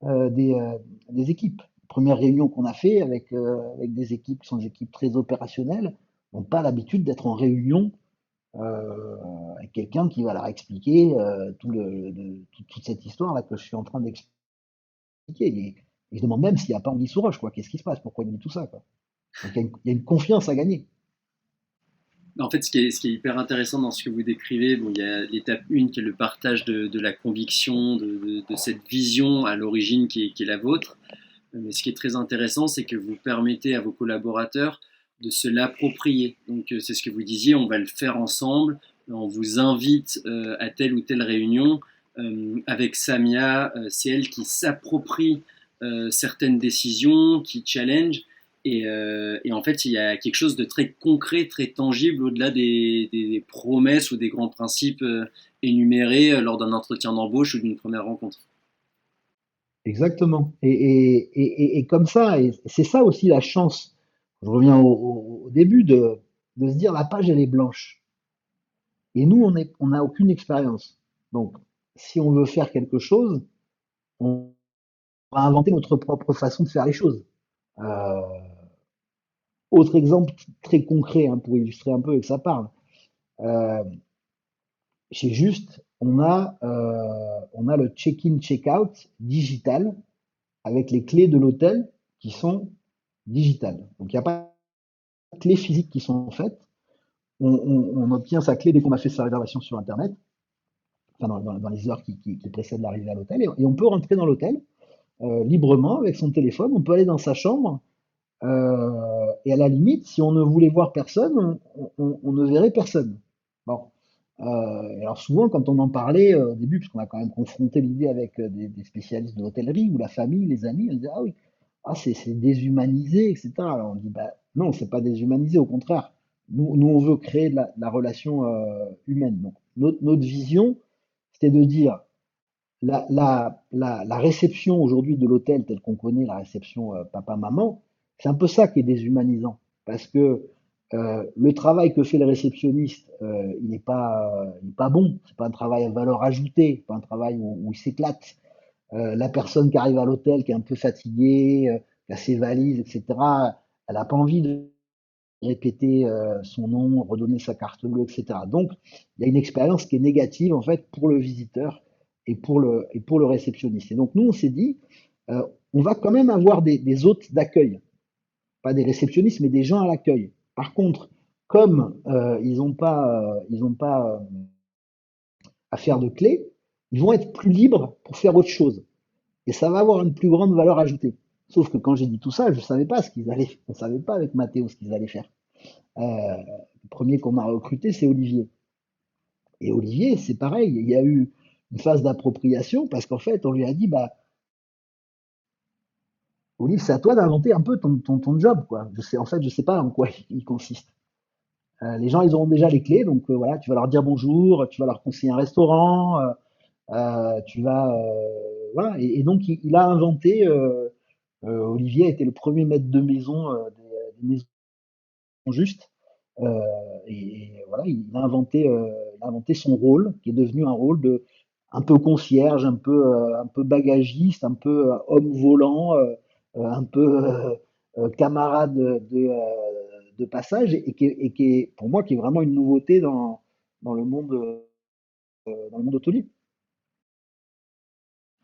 des équipes premières réunions qu'on a fait avec des équipes qui sont des équipes très opérationnelles, n'ont pas l'habitude d'être en réunion avec quelqu'un qui va leur expliquer toute cette histoire là que je suis en train d'expliquer. Et je demande même s'il n'y a pas Anguille sous roche, quoi. Qu'est-ce qui se passe? Pourquoi il dit tout ça, quoi? Donc il y a une confiance à gagner. En fait, ce qui est hyper intéressant dans ce que vous décrivez, bon, il y a l'étape 1 qui est le partage de la conviction, de cette vision à l'origine qui est la vôtre. Mais ce qui est très intéressant, c'est que vous permettez à vos collaborateurs de se l'approprier. Donc, c'est ce que vous disiez, on va le faire ensemble. On vous invite à telle ou telle réunion. Avec Samia, c'est elle qui s'approprie certaines décisions, qui challenge. Et en fait, il y a quelque chose de très concret, très tangible, au-delà des promesses ou des grands principes énumérés lors d'un entretien d'embauche ou d'une première rencontre. Exactement. Et comme ça, et c'est ça aussi la chance. Je reviens au début de se dire la page elle est blanche. Et nous, on n'a aucune expérience. Donc, si on veut faire quelque chose, on va inventer notre propre façon de faire les choses. Euh, Autre exemple très concret, hein, pour illustrer un peu et que ça parle. Euh, Chez Juste, on a le check-in, check-out digital avec les clés de l'hôtel qui sont digitales. Donc il n'y a pas de clés physiques qui sont faites. On obtient sa clé dès qu'on a fait sa réservation sur Internet, enfin dans les heures qui précèdent l'arrivée à l'hôtel, et on peut rentrer dans l'hôtel librement avec son téléphone. On peut aller dans sa chambre et à la limite, si on ne voulait voir personne, on ne verrait personne. Bon. Alors souvent, quand on en parlait au début, puisqu'on a quand même confronté l'idée avec des spécialistes de l'hôtellerie ou la famille, les amis, on disait ah oui, ah c'est déshumanisé, etc. Alors on dit bah non, c'est pas déshumanisé, au contraire. Nous on veut créer de la relation humaine. Donc notre vision, c'était de dire la réception aujourd'hui de l'hôtel telle qu'on connaît la réception papa-maman, c'est un peu ça qui est déshumanisant. Parce que le travail que fait le réceptionniste, il n'est pas bon. C'est pas un travail à valeur ajoutée, pas un travail où il s'éclate. La personne qui arrive à l'hôtel, qui est un peu fatiguée, qui a ses valises, etc., elle n'a pas envie de répéter son nom, redonner sa carte bleue, etc. Donc, il y a une expérience qui est négative en fait pour le visiteur et pour le réceptionniste. Et donc, nous, on s'est dit, on va quand même avoir des hôtes d'accueil, pas des réceptionnistes, mais des gens à l'accueil. Par contre, comme ils ont pas à faire de clés, ils vont être plus libres pour faire autre chose. Et ça va avoir une plus grande valeur ajoutée. Sauf que quand j'ai dit tout ça, je savais pas ce qu'ils allaient, on savait pas avec Mathéo ce qu'ils allaient faire. Le premier qu'on a recruté, c'est Olivier. Et Olivier, c'est pareil, il y a eu une phase d'appropriation parce qu'en fait, on lui a dit, bah, Olivier, c'est à toi d'inventer un peu ton job, quoi. En fait, je sais pas en quoi il consiste. Les gens, ils auront déjà les clés, donc voilà, tu vas leur dire bonjour, tu vas leur conseiller un restaurant, voilà. Et donc, il a inventé, Olivier a été le premier maître de maison des maisons justes. Euh, et voilà, il a inventé son rôle, qui est devenu un rôle de un peu concierge, un peu bagagiste, un peu homme volant, un peu camarade de passage, et qui est, pour moi, qui est vraiment une nouveauté dans le monde, dans le monde hôtelier.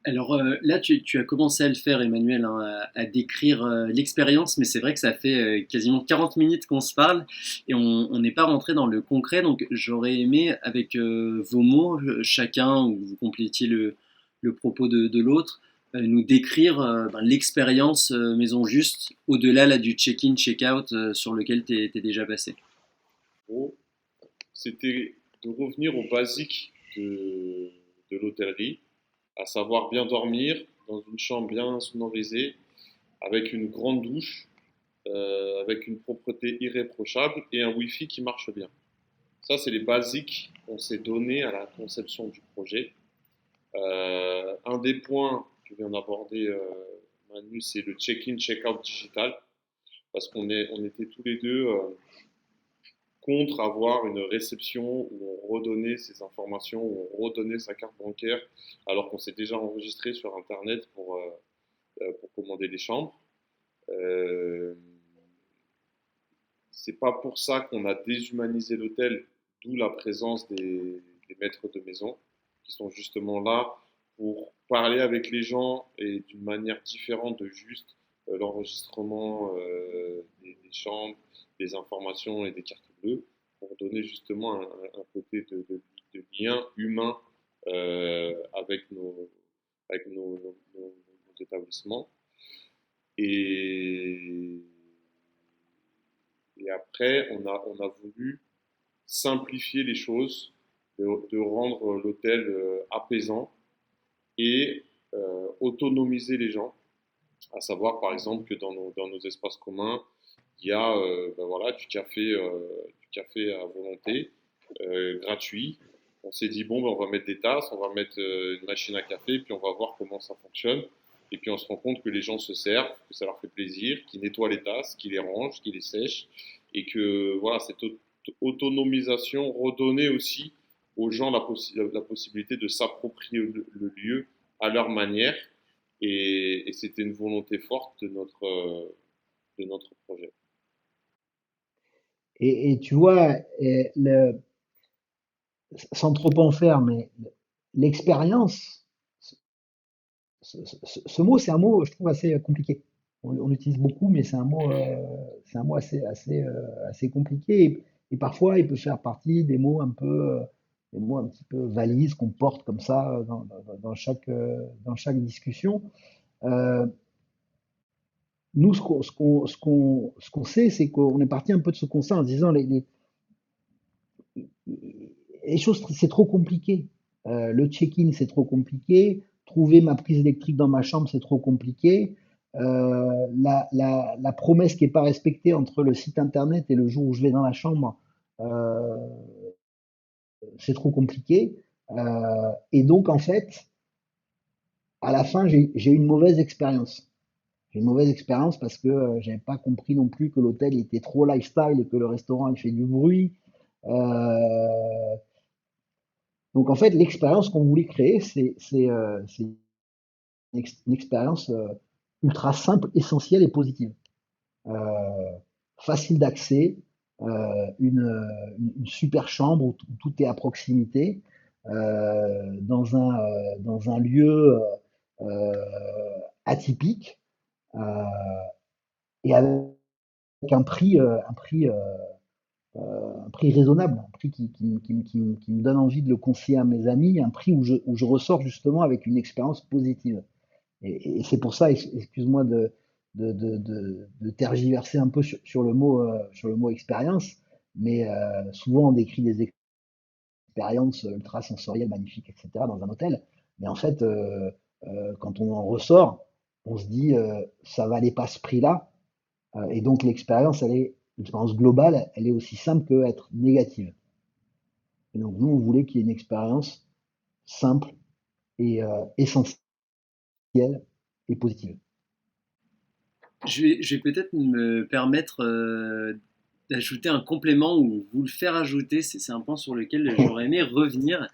Alors là, tu as commencé à le faire, Emmanuel, hein, à décrire l'expérience, mais c'est vrai que ça fait quasiment 40 minutes qu'on se parle et on n'est pas rentré dans le concret. Donc j'aurais aimé, avec vos mots, chacun, ou vous complétiez le propos de l'autre, nous décrire ben, l'expérience Maison Juste, au-delà là, du check-in, check-out sur lequel tu es déjà passé. Gros, c'était de revenir aux basiques de l'hôtellerie, à savoir bien dormir dans une chambre bien sonorisée, avec une grande douche, avec une propreté irréprochable et un Wi-Fi qui marche bien. Ça, c'est les basiques qu'on s'est donnés à la conception du projet. Un des points que vient d'aborder Manu, c'est le check-in, check-out digital, parce on était tous les deux contre avoir une réception où on redonnait ses informations, où on redonnait sa carte bancaire, alors qu'on s'est déjà enregistré sur Internet pour commander des chambres. Euh, c'est pas pour ça qu'on a déshumanisé l'hôtel, d'où la présence des maîtres de maison, qui sont justement là pour parler avec les gens et d'une manière différente de juste l'enregistrement des chambres, des informations et des cartes bleues, pour donner justement un côté de lien humain avec nos établissements. Et, et après, on a voulu simplifier les choses, de rendre l'hôtel apaisant et autonomiser les gens. À savoir, par exemple, que dans nos espaces communs, il y a ben voilà, du café à volonté, gratuit. On s'est dit, bon, ben, on va mettre des tasses, on va mettre une machine à café, puis on va voir comment ça fonctionne. Et puis on se rend compte que les gens se servent, que ça leur fait plaisir, qu'ils nettoient les tasses, qu'ils les rangent, qu'ils les sèchent. Et que voilà, cette autonomisation redonnait aussi aux gens la possibilité de s'approprier le lieu à leur manière. Et c'était une volonté forte de notre projet. Et tu vois, sans trop en faire, mais l'expérience, ce mot, c'est un mot, je trouve, assez compliqué. On l'utilise beaucoup, mais c'est un mot assez compliqué. Et parfois, il peut faire partie des mots des mots un petit peu valises qu'on porte comme ça dans chaque discussion. Euh, Nous, ce qu'on sait, c'est qu'on est parti un peu de ce constat en se disant les choses, c'est trop compliqué. Le check-in, c'est trop compliqué. Trouver ma prise électrique dans ma chambre, c'est trop compliqué. La promesse qui n'est pas respectée entre le site internet et le jour où je vais dans la chambre, euh, c'est trop compliqué. Et donc, en fait, à la fin, j'ai eu une mauvaise expérience. J'ai une mauvaise expérience parce que j'avais pas compris non plus que l'hôtel était trop lifestyle et que le restaurant il fait du bruit. Euh, donc en fait, l'expérience qu'on voulait créer, c'est une expérience ultra simple, essentielle et positive. Euh, Facile d'accès, une super chambre où tout est à proximité, dans un lieu atypique et avec un prix raisonnable, un prix qui me donne envie de le conseiller à mes amis, un prix où je ressors justement avec une expérience positive. Et c'est pour ça, excuse-moi de tergiverser un peu sur le mot expérience, mais souvent on décrit des expériences ultra sensorielles, magnifiques, etc. dans un hôtel. Mais en fait, quand on en ressort, on se dit ça valait pas ce prix-là. Et donc l'expérience globale, elle est aussi simple que être négative. Et donc nous, on voulait qu'il y ait une expérience simple et essentielle et positive. Je vais peut-être me permettre d'ajouter un complément ou vous le faire ajouter. C'est un point sur lequel j'aurais aimé revenir.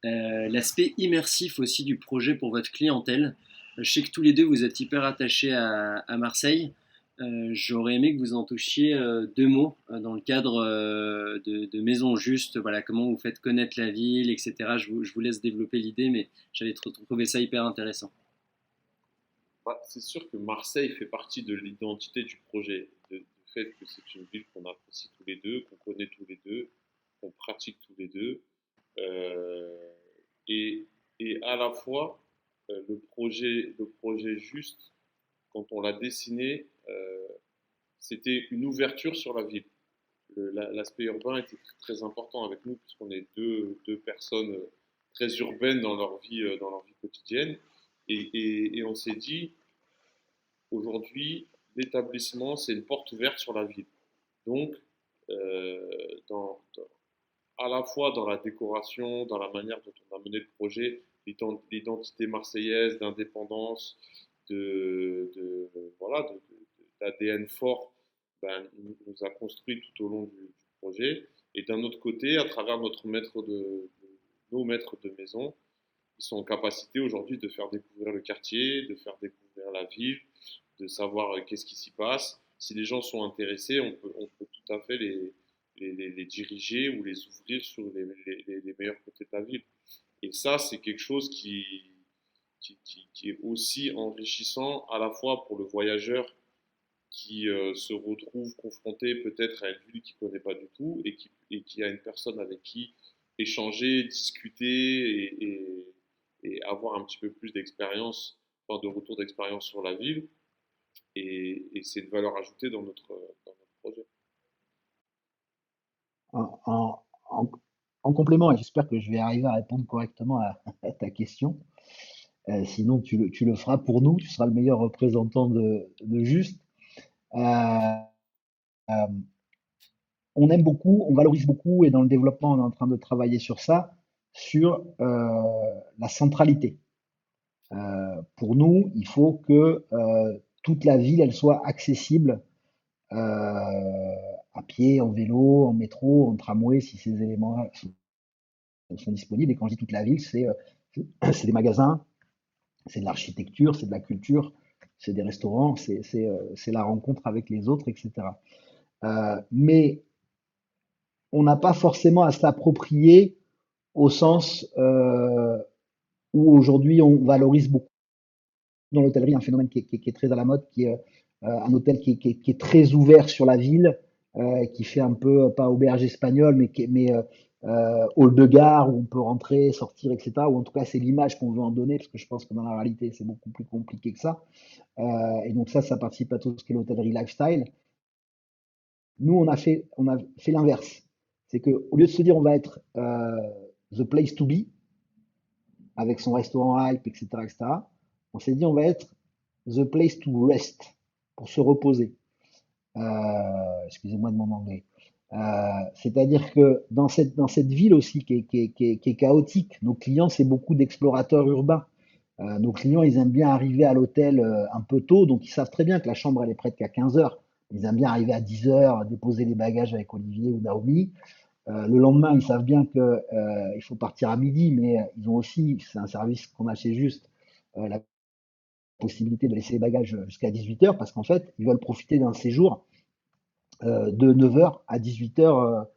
L'aspect immersif aussi du projet pour votre clientèle. Je sais que tous les deux vous êtes hyper attachés à Marseille. J'aurais aimé que vous en touchiez deux mots dans le cadre de Maison Juste. Voilà, comment vous faites connaître la ville, etc. Je vous laisse développer l'idée, mais j'avais trouvé ça hyper intéressant. Bah, c'est sûr que Marseille fait partie de l'identité du projet, du fait que c'est une ville qu'on apprécie tous les deux, qu'on connaît tous les deux, qu'on pratique tous les deux. Euh, et, et à la fois, le projet juste, quand on l'a dessiné, c'était une ouverture sur la ville. L'aspect urbain était très important avec nous, puisqu'on est deux personnes très urbaines dans leur vie quotidienne. Et on s'est dit, aujourd'hui, l'établissement, c'est une porte ouverte sur la ville. Donc, euh, dans, dans- à la fois dans la décoration, dans la manière dont on a mené le projet, l'identité marseillaise, d'indépendance, de voilà, d'ADN fort, ben, nous a construit tout au long du projet. Et d'un autre côté, à travers nos maîtres de maison, ils sont en capacité aujourd'hui de faire découvrir le quartier, de faire découvrir la ville, de savoir qu'est-ce qui s'y passe. Si les gens sont intéressés, on peut tout à fait les diriger ou les ouvrir sur les meilleurs côtés de la ville. Et ça, c'est quelque chose qui est aussi enrichissant à la fois pour le voyageur qui se retrouve confronté peut-être à une ville qu'il ne connaît pas du tout et qui a une personne avec qui échanger, discuter et avoir un petit peu plus d'expérience, enfin de retour d'expérience sur la ville. Et c'est une valeur ajoutée dans notre projet. En, en- en- en complément, et j'espère que je vais arriver à répondre correctement à ta question, sinon tu le feras pour nous, tu seras le meilleur représentant de Juste. Euh, euh, on aime beaucoup, on valorise beaucoup, et dans le développement, on est en train de travailler sur ça, sur la centralité. Pour nous, il faut que toute la ville, elle soit accessible à pied, en vélo, en métro, en tramway, si ces éléments sont disponibles. Et quand je dis toute la ville, c'est des magasins, c'est de l'architecture, c'est de la culture, c'est des restaurants, c'est la rencontre avec les autres, etc. Mais on n'a pas forcément à s'approprier au sens où aujourd'hui on valorise beaucoup dans l'hôtellerie un phénomène qui est très à la mode, qui est un hôtel qui est très ouvert sur la ville, qui fait un peu, pas auberge espagnole, mais hall de gare où on peut rentrer, sortir, etc. Ou en tout cas, c'est l'image qu'on veut en donner, parce que je pense que dans la réalité, c'est beaucoup plus compliqué que ça. Et donc ça participe à tout ce qui est l'hôtellerie lifestyle. Nous, on a fait l'inverse. C'est que au lieu de se dire on va être the place to be, avec son restaurant hype, etc., etc., on s'est dit on va être the place to rest, pour se reposer. Excusez-moi de mon anglais. C'est-à-dire que dans cette ville aussi qui est chaotique, nos clients, c'est beaucoup d'explorateurs urbains. Nos clients, ils aiment bien arriver à l'hôtel un peu tôt, donc ils savent très bien que la chambre, elle est prête qu'à 15 heures. Ils aiment bien arriver à 10 heures, déposer les bagages avec Olivier ou Naomi. Le lendemain, ils savent bien que il faut partir à midi, mais ils ont aussi, c'est un service qu'on a chez Juste, la possibilité de laisser les bagages jusqu'à 18 heures, parce qu'en fait, ils veulent profiter d'un séjour de 9 heures à 18 heures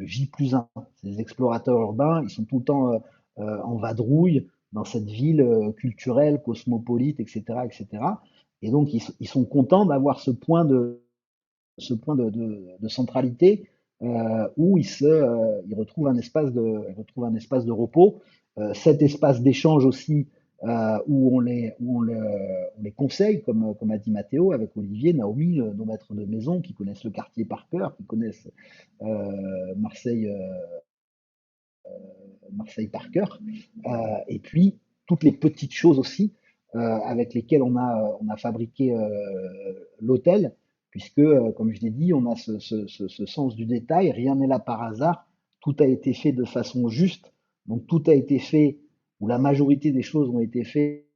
J plus 1. Ces explorateurs urbains, ils sont tout le temps en vadrouille dans cette ville culturelle, cosmopolite, etc., etc. Et cetera. Et donc, ils sont contents d'avoir ce point de centralité où ils retrouvent un espace de repos, cet espace d'échange aussi où on les conseille, comme a dit Mathéo, avec Olivier, Naomi, nos maîtres de maison qui connaissent le quartier par cœur, qui connaissent Marseille, Marseille par cœur, et puis toutes les petites choses aussi avec lesquelles on a fabriqué l'hôtel, puisque, comme je l'ai dit, on a ce sens du détail, rien n'est là par hasard, tout a été fait de façon juste, donc tout a été fait, ou la majorité des choses ont été faites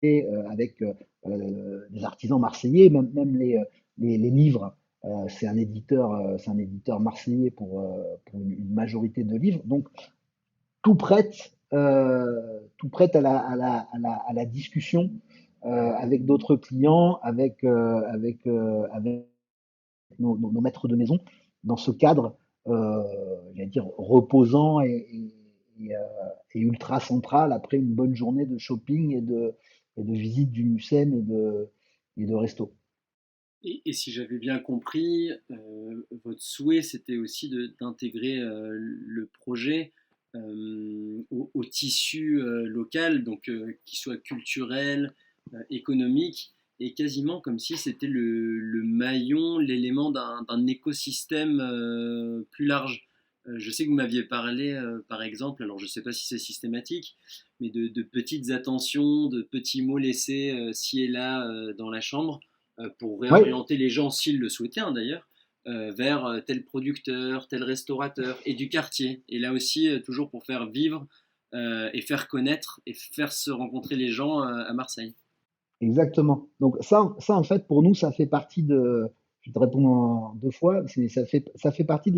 avec des artisans marseillais, même les livres. C'est un éditeur marseillais pour une majorité de livres. Donc, tout prête à la discussion avec d'autres clients, avec nos maîtres de maison, dans ce cadre, j'allais dire, reposant et, euh, et ultra central après une bonne journée de shopping et de visite du Mucem et de resto. Et si j'avais bien compris, votre souhait, c'était aussi d'intégrer le projet au tissu local, donc qui soit culturel, économique, et quasiment comme si c'était le maillon, l'élément d'un écosystème plus large. Je sais que vous m'aviez parlé, par exemple, alors je ne sais pas si c'est systématique, mais de petites attentions, de petits mots laissés ci et là dans la chambre pour Oui, réorienter les gens, s'ils le souhaitaient hein, d'ailleurs, vers tel producteur, tel restaurateur et du quartier. Et là aussi, toujours pour faire vivre et faire connaître et faire se rencontrer les gens à Marseille. exactement. Donc ça en fait, pour nous, ça fait partie de. Je vais te répondre en deux fois. Ça fait partie de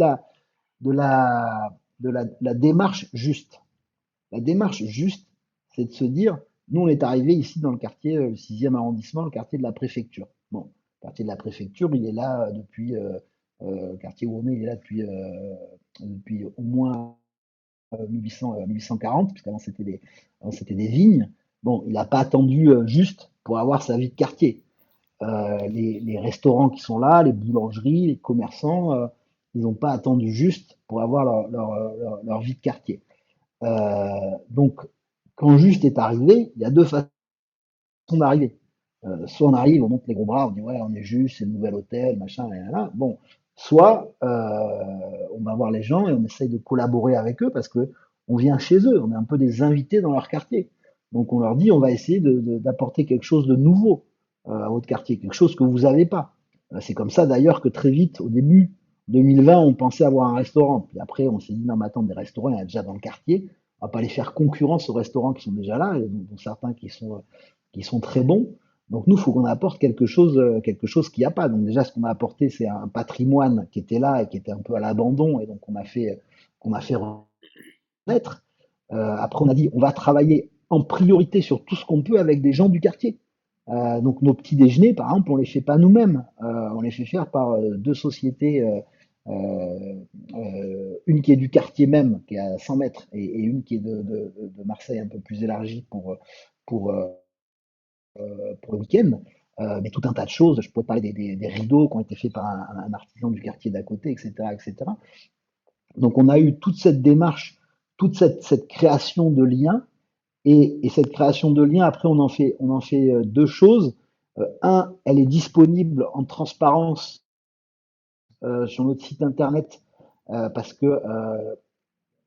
la démarche juste. La démarche juste, c'est de se dire, nous on est arrivé ici dans le quartier, le 6e arrondissement, le quartier de la préfecture. Bon, le quartier de la préfecture, il est là depuis, le quartier où on est, il est là depuis au moins 1800, 1840, puisqu'avant avant, c'était des vignes. Bon, il n'a pas attendu juste pour avoir sa vie de quartier. Les restaurants qui sont là, les boulangeries, les commerçants, ils n'ont pas attendu juste pour avoir leur vie de quartier. Donc, quand Juste est arrivé, il y a deux façons d'arriver. Soit on arrive, on monte les gros bras, on dit ouais, on est Juste, c'est le nouvel hôtel, machin, et là. Bon, soit on va voir les gens et on essaye de collaborer avec eux parce que on vient chez eux, on est un peu des invités dans leur quartier. Donc on leur dit on va essayer d'apporter quelque chose de nouveau à votre quartier, quelque chose que vous n'avez pas. C'est comme ça d'ailleurs que très vite, au début 2020, on pensait avoir un restaurant. Puis après, on s'est dit non, mais attends, des restaurants, il y en a déjà dans le quartier. On va pas les faire concurrence aux restaurants qui sont déjà là, et dont certains qui sont très bons. Donc nous, il faut qu'on apporte quelque chose qu'il n'y a pas. Donc déjà, ce qu'on a apporté, c'est un patrimoine qui était là et qui était un peu à l'abandon, et donc qu'on a fait renaître. Après, on a dit, on va travailler en priorité sur tout ce qu'on peut avec des gens du quartier. Donc nos petits déjeuners, par exemple, on les fait pas nous-mêmes. On les fait faire par deux sociétés, une qui est du quartier même, qui est à 100 mètres, et une qui est de Marseille, un peu plus élargie pour, euh, pour le week-end. Mais tout un tas de choses. Je pourrais parler des rideaux qui ont été faits par un artisan du quartier d'à côté, etc., etc. Donc on a eu toute cette démarche, toute cette création de liens. Et cette création de liens, après, on en fait deux choses. Un, elle est disponible en transparence sur notre site internet parce que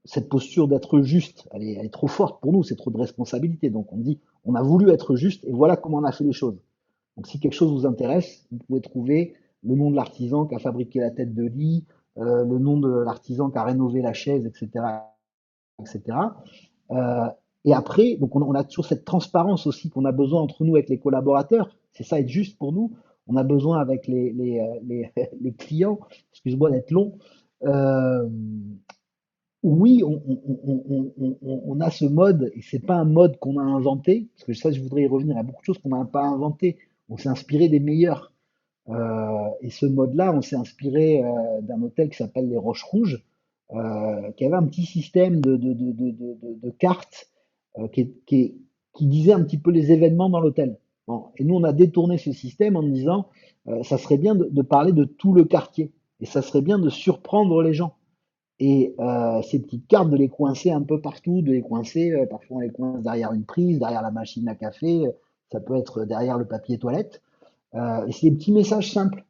cette posture d'être juste, elle est trop forte pour nous, c'est trop de responsabilité. Donc on dit, on a voulu être juste et voilà comment on a fait les choses. Donc si quelque chose vous intéresse, vous pouvez trouver le nom de l'artisan qui a fabriqué la tête de lit, le nom de l'artisan qui a rénové la chaise, etc., etc. Euh, et après, donc on a toujours cette transparence aussi qu'on a besoin entre nous avec les collaborateurs. C'est ça être juste pour nous. On a besoin avec les clients, excuse-moi d'être long. Euh, oui, on a ce mode, et c'est pas un mode qu'on a inventé, parce que ça, je voudrais y revenir à beaucoup de choses qu'on n'a pas inventé. On s'est inspiré des meilleurs. Et ce mode-là, on s'est inspiré d'un hôtel qui s'appelle les Roches Rouges, qui avait un petit système de cartes qui disait un petit peu les événements dans l'hôtel. Bon, et nous, on a détourné ce système en disant, ça serait bien de parler de tout le quartier, et ça serait bien de surprendre les gens. Et ces petites cartes, de les coincer un peu partout, de les coincer, parfois on les coince derrière une prise, derrière la machine à café, ça peut être derrière le papier toilette. Et c'est des petits messages simples.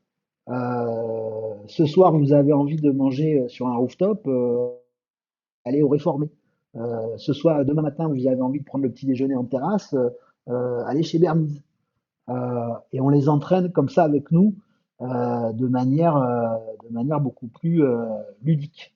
Ce soir, vous avez envie de manger sur un rooftop, allez au Réformé. Ce soir, demain matin, vous avez envie de prendre le petit déjeuner en terrasse, allez chez Bermise. Et on les entraîne comme ça avec nous, de manière beaucoup plus ludique.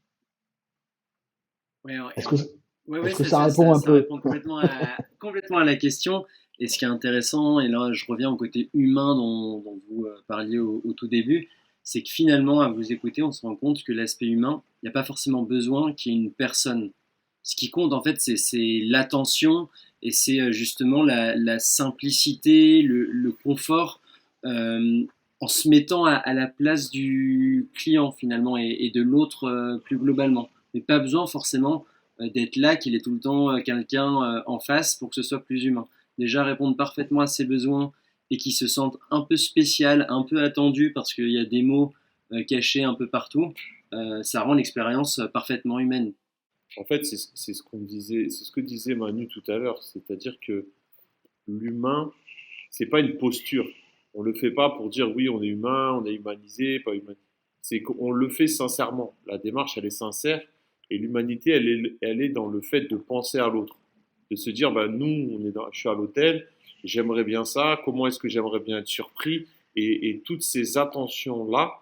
Ouais, ouais, Est-ce que, ouais, ouais, est-ce que c'est ça ça, répond un ça peu? répond complètement à la question. Et ce qui est intéressant, et là je reviens au côté humain dont vous parliez au tout début, c'est que finalement, à vous écouter, on se rend compte que l'aspect humain, il n'y a pas forcément besoin qu'il y ait une personne. Ce qui compte, en fait, c'est l'attention et c'est justement la simplicité, le confort, euh, en se mettant à la place du client finalement et de l'autre plus globalement. Mais pas besoin forcément d'être là, qu'il ait tout le temps quelqu'un en face pour que ce soit plus humain. Déjà répondre parfaitement à ses besoins et qu'il se sente un peu spécial, un peu attendu parce qu'il y a des mots cachés un peu partout, ça rend l'expérience parfaitement humaine. En fait, c'est ce qu'on disait, c'est ce que disait Manu tout à l'heure, c'est-à-dire que l'humain, c'est pas une posture. On le fait pas pour dire oui, on est humain, on est humanisé, pas humain. C'est qu'on le fait sincèrement. La démarche, elle est sincère et l'humanité, elle est dans le fait de penser à l'autre, de se dire bah nous, je suis à l'hôtel, j'aimerais bien ça. Comment est-ce que j'aimerais bien être surpris et toutes ces attentions là,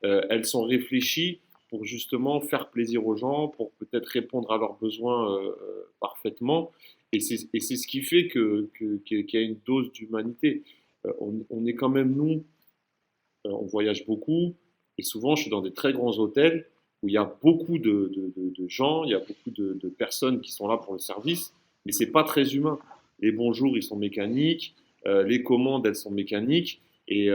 elles sont réfléchies pour justement faire plaisir aux gens, pour peut-être répondre à leurs besoins parfaitement. Et c'est ce qui fait qu'il y a une dose d'humanité. On est quand même, nous, on voyage beaucoup, et souvent je suis dans des très grands hôtels, où il y a beaucoup de gens, il y a beaucoup de personnes qui sont là pour le service, mais c'est pas très humain. Les bonjours, ils sont mécaniques, les commandes, elles sont mécaniques, et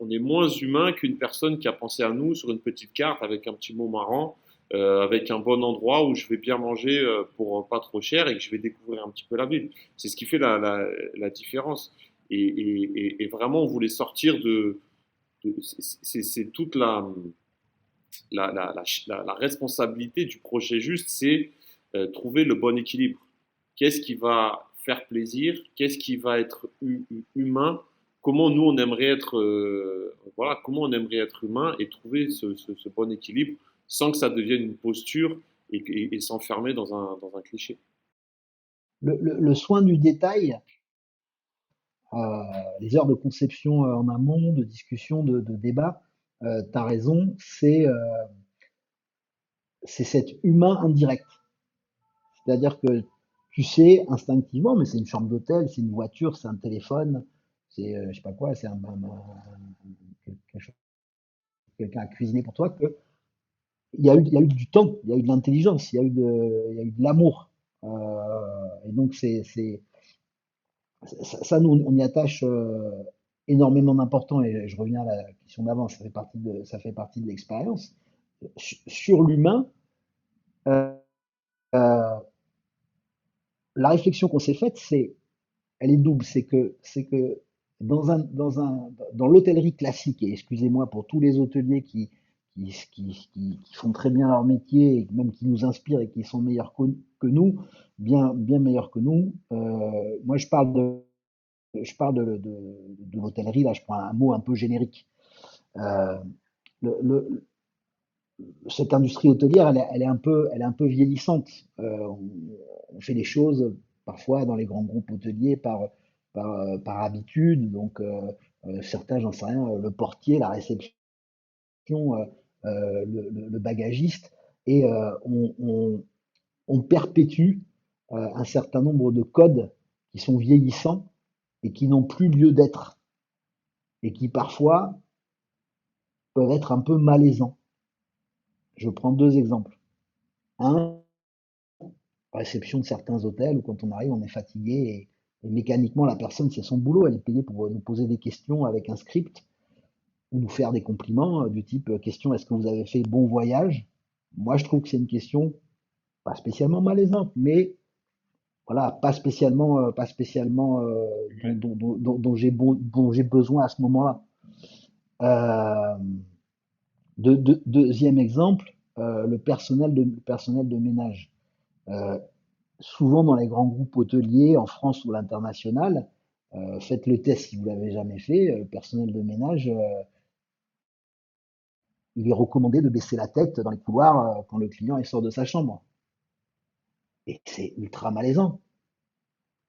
on est moins humain qu'une personne qui a pensé à nous sur une petite carte avec un petit mot marrant, avec un bon endroit où je vais bien manger pour pas trop cher et que je vais découvrir un petit peu la ville. C'est ce qui fait la différence. Et vraiment, on voulait sortir c'est toute la responsabilité du projet juste, c'est trouver le bon équilibre. Qu'est-ce qui va faire plaisir? Qu'est-ce qui va être humain? Comment nous on aimerait être, voilà, comment on aimerait être humain et trouver ce bon équilibre sans que ça devienne une posture et s'enfermer dans un cliché. Le soin du détail, les heures de conception en amont, de discussion, de débat, tu as raison, c'est cet humain indirect. C'est-à-dire que tu sais instinctivement, mais c'est une chambre d'hôtel, c'est une voiture, c'est un téléphone, c'est je sais pas quoi, c'est quelque chose, quelqu'un a cuisiné pour toi, que il y a eu du temps, il y a eu de l'intelligence, il y a eu de l'amour. Et donc ça, nous, on y attache énormément d'importance. Et je reviens à la question d'avant, ça fait partie de l'expérience. Sur l'humain, euh, euh, la réflexion qu'on s'est faite, elle est double. C'est que dans l'hôtellerie classique, et excusez-moi pour tous les hôteliers qui font très bien leur métier, et même qui nous inspirent et qui sont meilleurs que nous, bien meilleurs que nous. Moi, je parle de l'hôtellerie, là, je prends un mot un peu générique. Euh, le, le- cette industrie hôtelière, elle est un peu vieillissante. On fait les choses parfois dans les grands groupes hôteliers par habitude. Donc, certains, j'en sais rien, le portier, la réception, le bagagiste, et on perpétue un certain nombre de codes qui sont vieillissants et qui n'ont plus lieu d'être et qui parfois peuvent être un peu malaisants. Je prends deux exemples. Un, réception de certains hôtels où quand on arrive, on est fatigué et mécaniquement, la personne, c'est son boulot. Elle est payée pour nous poser des questions avec un script ou nous faire des compliments du type question, est-ce que vous avez fait bon voyage? Moi, je trouve que c'est une question pas spécialement malaisante, mais voilà, pas spécialement dont j'ai besoin à ce moment-là. Euh, Deuxième exemple, le personnel de ménage. Euh, Souvent dans les grands groupes hôteliers en France ou à l'international, faites le test si vous l'avez jamais fait. Le personnel de ménage, il est recommandé de baisser la tête dans les couloirs quand le client il sort de sa chambre. Et c'est ultra malaisant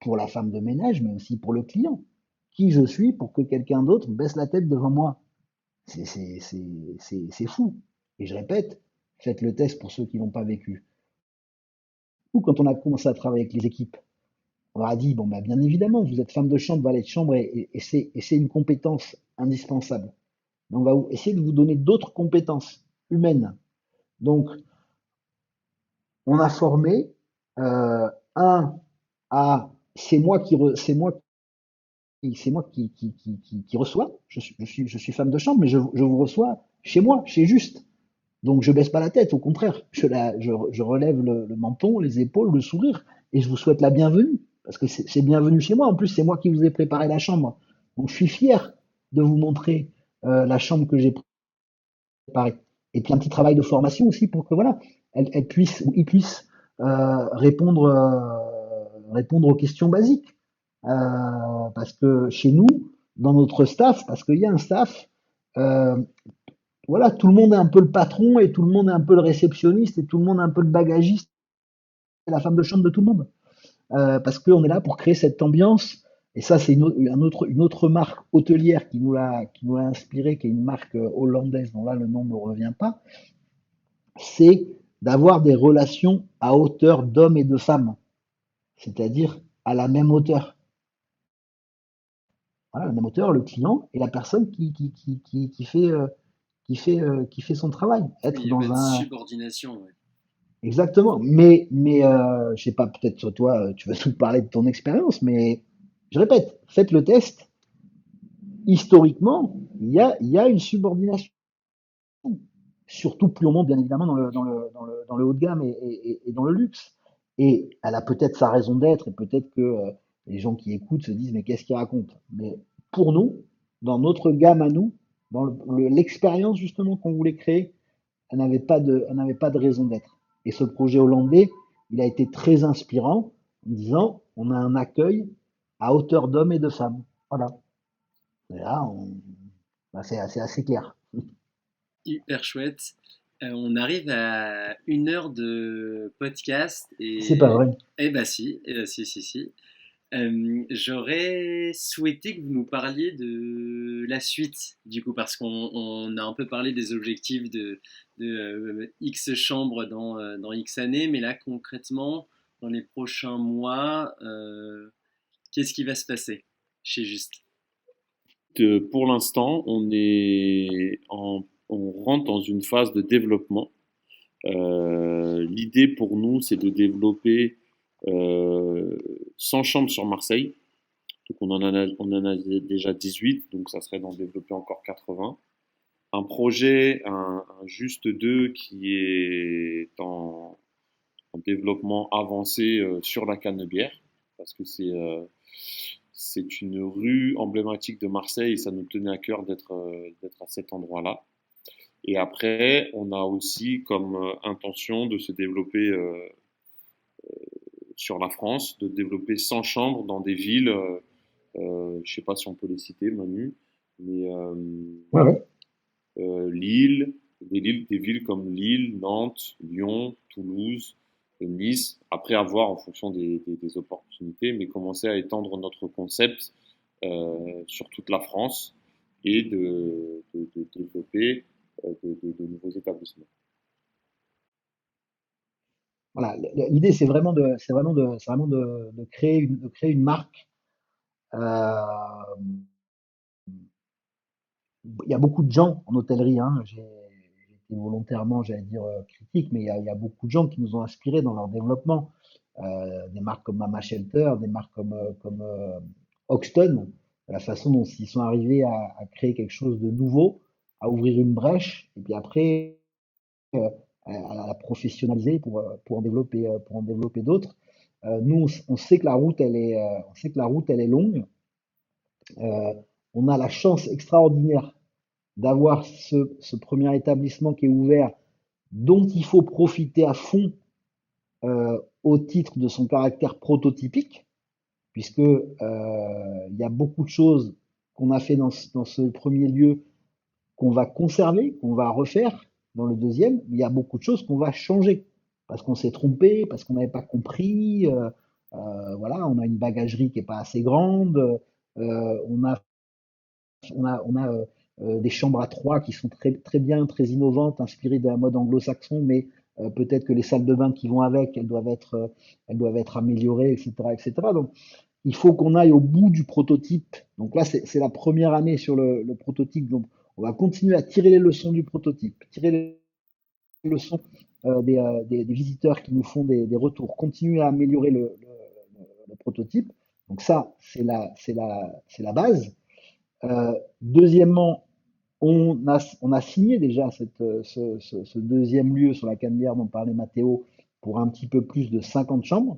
pour la femme de ménage, mais aussi pour le client. Qui je suis pour que quelqu'un d'autre baisse la tête devant moi? C'est fou. Et je répète, faites le test pour ceux qui l'ont pas vécu. Ou quand on a commencé à travailler avec les équipes, on leur a dit, bon, bah, bien évidemment, vous êtes femme de chambre, valet de chambre, et c'est une compétence indispensable. Mais on va essayer de vous donner d'autres compétences humaines. Donc, on a formé un à c'est moi qui reçois. Je suis femme de chambre, mais je vous reçois chez moi, chez Juste. Donc je baisse pas la tête, au contraire, je relève le menton, les épaules, le sourire, et je vous souhaite la bienvenue, parce que c'est bienvenue chez moi. En plus, c'est moi qui vous ai préparé la chambre. Donc je suis fier de vous montrer la chambre que j'ai préparée. Et puis un petit travail de formation aussi pour que voilà, elle puisse ou il puisse répondre aux questions basiques. Parce que chez nous, dans notre staff, parce qu'il y a un staff, euh, voilà, tout le monde est un peu le patron et tout le monde est un peu le réceptionniste et tout le monde est un peu le bagagiste et la femme de chambre de tout le monde. Parce qu'on est là pour créer cette ambiance. Et ça, c'est une autre marque hôtelière qui nous l'a inspiré, qui est une marque hollandaise dont là le nom ne me revient pas. C'est d'avoir des relations à hauteur d'hommes et de femmes, c'est-à-dire à la même hauteur. Voilà, la même hauteur, le client et la personne qui fait qui fait son travail. Il Être n'y a pas dans de un subordination. Ouais. exactement. Mais je sais pas, peut-être sur toi, tu vas tout parler de ton expérience, mais je répète, faites le test. Historiquement, il y a une subordination. Surtout plus on monte, bien évidemment, dans le haut de gamme et dans le luxe. Et elle a peut-être sa raison d'être, et peut-être que les gens qui écoutent se disent, mais qu'est-ce qu'il raconte? Mais pour nous, dans notre gamme à nous, dans l'expérience justement qu'on voulait créer, elle n'avait pas de raison d'être. Et ce projet hollandais, il a été très inspirant en disant, on a un accueil à hauteur d'hommes et de femmes. Voilà. Et là, bah, c'est assez clair. Hyper chouette. On arrive à 1 heure de podcast C'est pas vrai. eh bah si, eh bah si, si, si. J'aurais souhaité que vous nous parliez de la suite, du coup, parce qu'on a un peu parlé des objectifs de X chambres dans X années, mais là, concrètement, dans les prochains mois, qu'est-ce qui va se passer chez Juste? Pour l'instant, on rentre dans une phase de développement. L'idée pour nous, c'est de développer 100 chambres sur Marseille. Donc on en a déjà 18, donc ça serait d'en développer encore 80. Un projet, un Juste 2 qui est en développement avancé sur la Canebière, parce que c'est une rue emblématique de Marseille et ça nous tenait à cœur d'être à cet endroit-là. Et après, on a aussi comme intention de se développer sur la France, de développer 100 chambres dans des villes, je ne sais pas si on peut les citer, Manu, mais Ouais, ouais. Lille, des villes comme Lille, Nantes, Lyon, Toulouse, Nice, après avoir en fonction des opportunités, mais commencer à étendre notre concept sur toute la France et de développer de nouveaux établissements. Voilà, l'idée c'est vraiment de créer une marque. Euh, il y a beaucoup de gens en hôtellerie, hein, j'ai été volontairement, j'allais dire, critique, mais il y a beaucoup de gens qui nous ont inspirés dans leur développement. Des marques comme Mama Shelter, des marques comme Hoxton, la façon dont ils sont arrivés à créer quelque chose de nouveau, à ouvrir une brèche, et puis après euh, à la professionnaliser pour en développer d'autres. Nous, on sait que la route, on sait que la route, elle est longue. Euh, on a la chance extraordinaire d'avoir ce premier établissement qui est ouvert, dont il faut profiter à fond au titre de son caractère prototypique, puisque il y a beaucoup de choses qu'on a fait dans ce premier lieu qu'on va conserver, qu'on va refaire dans le deuxième. Il y a beaucoup de choses qu'on va changer parce qu'on s'est trompé, parce qu'on n'avait pas compris. Voilà, on a une bagagerie qui est pas assez grande. On a des chambres à trois qui sont très, très bien, très innovantes, inspirées d'un mode anglo-saxon, mais peut-être que les salles de bain qui vont avec, elles doivent être améliorées, etc., etc. Donc, il faut qu'on aille au bout du prototype. Donc là, c'est la première année sur le prototype. Donc, on va continuer à tirer les leçons du prototype, tirer les leçons des visiteurs qui nous font des retours, continuer à améliorer le prototype. Donc ça, c'est la base. Deuxièmement, on a signé déjà ce deuxième lieu sur la Canebière dont parlait Mathéo pour un petit peu plus de 50 chambres.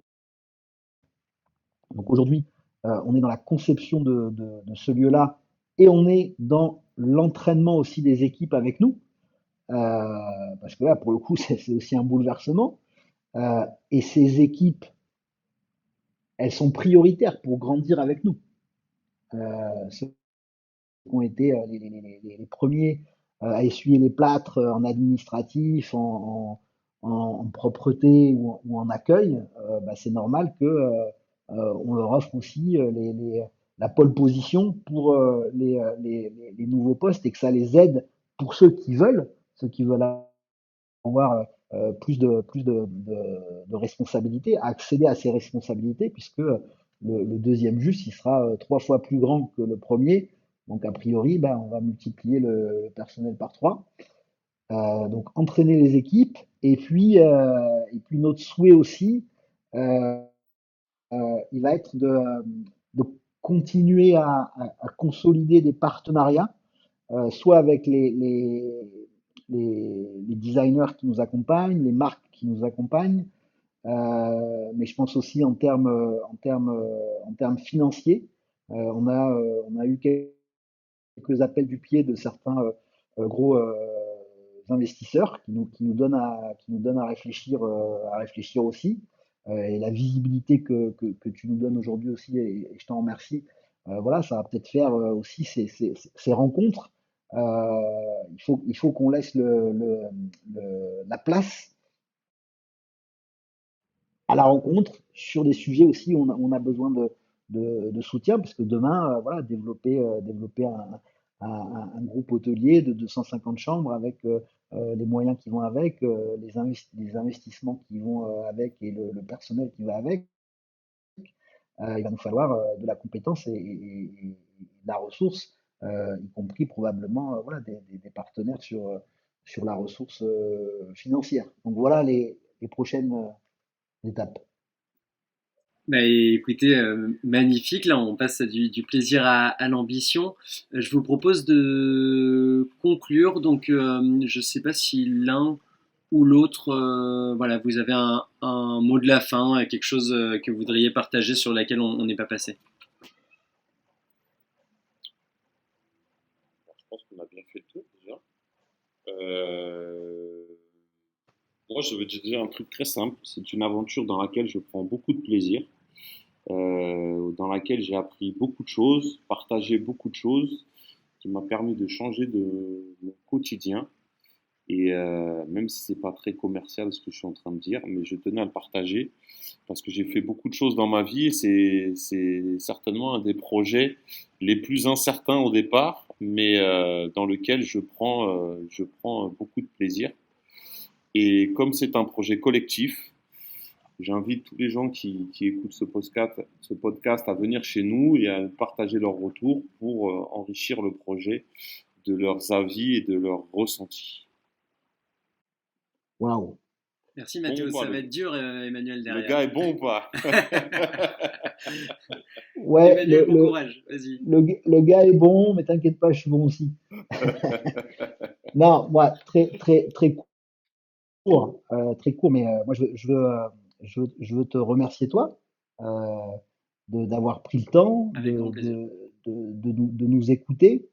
Donc aujourd'hui, on est dans la conception de ce lieu-là et on est dans l'entraînement aussi des équipes avec nous. Parce que là, pour le coup, c'est aussi un bouleversement. Et ces équipes, elles sont prioritaires pour grandir avec nous. Ceux qui ont été les premiers à essuyer les plâtres en administratif, en propreté ou en accueil, bah, c'est normal que on leur offre aussi la pole position pour les nouveaux postes et que ça les aide pour ceux qui veulent avoir plus de responsabilités, à accéder à ces responsabilités, puisque le deuxième juste, il sera 3 fois plus grand que le premier, Donc, a priori, ben, on va multiplier le personnel par 3. Donc, entraîner les équipes. Et puis notre souhait aussi, euh, il va être de continuer à consolider des partenariats, soit avec les designers qui nous accompagnent, les marques qui nous accompagnent, mais je pense aussi en termes financiers. On a eu quelques appels du pied de certains gros investisseurs qui nous donnent à réfléchir aussi. Et la visibilité que tu nous donnes aujourd'hui aussi, et je t'en remercie. Voilà, ça va peut-être faire aussi ces rencontres. Il faut qu'on laisse la place à la rencontre sur des sujets aussi où on a besoin de soutien, parce que demain, voilà, développer un groupe hôtelier de 250 chambres avec les moyens qui vont avec, les investissements qui vont avec et le personnel qui va avec, il va nous falloir de la compétence et de la ressource, y compris probablement voilà, des partenaires sur la ressource financière. Donc voilà les prochaines étapes. Bah, écoutez, magnifique. Là, on passe du plaisir à l'ambition. Je vous propose de conclure. Donc, je ne sais pas si l'un ou l'autre, voilà, vous avez un mot de la fin, quelque chose que vous voudriez partager sur laquelle on n'est pas passé. Alors, je pense qu'on a bien fait le tour déjà. Euh, Moi, je veux te dire un truc très simple. C'est une aventure dans laquelle je prends beaucoup de plaisir, dans laquelle j'ai appris beaucoup de choses, partagé beaucoup de choses, qui m'a permis de changer de mon quotidien. Et même si c'est pas très commercial ce que je suis en train de dire, mais je tenais à le partager parce que j'ai fait beaucoup de choses dans ma vie et c'est certainement un des projets les plus incertains au départ, mais dans lequel je prends beaucoup de plaisir. Et comme c'est un projet collectif, j'invite tous les gens qui écoutent ce podcast à venir chez nous et à partager leurs retours pour enrichir le projet de leurs avis et de leurs ressentis. Waouh! Merci Bon ou Mathéo, pas, ça va être dur Emmanuel le derrière. gars est bon ou pas? Ouais, Emmanuel, bon courage, vas-y. le gars est bon, mais t'inquiète pas, je suis bon aussi. Non, moi, très, très, très court, mais moi, je veux te remercier, toi, euh, d'avoir pris le temps Avec grand plaisir. de nous écouter.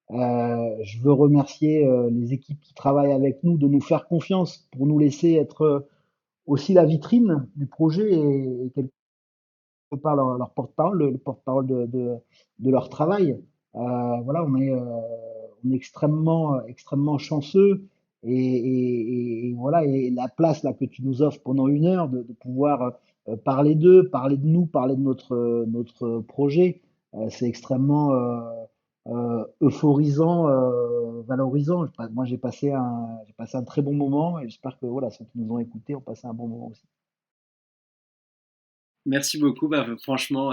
Je veux remercier les équipes qui travaillent avec nous de nous faire confiance pour nous laisser être aussi la vitrine du projet et quelque part leur porte-parole, le porte-parole de leur travail. Voilà, on est extrêmement chanceux et voilà, et la place là que tu nous offres pendant 1 heure de pouvoir parler d'eux, parler de nous, parler de notre projet, c'est extrêmement euphorisant, valorisant. Moi, j'ai passé un très bon moment et j'espère que voilà, ceux qui nous ont écoutés ont passé un bon moment aussi. Merci beaucoup. Bah, franchement,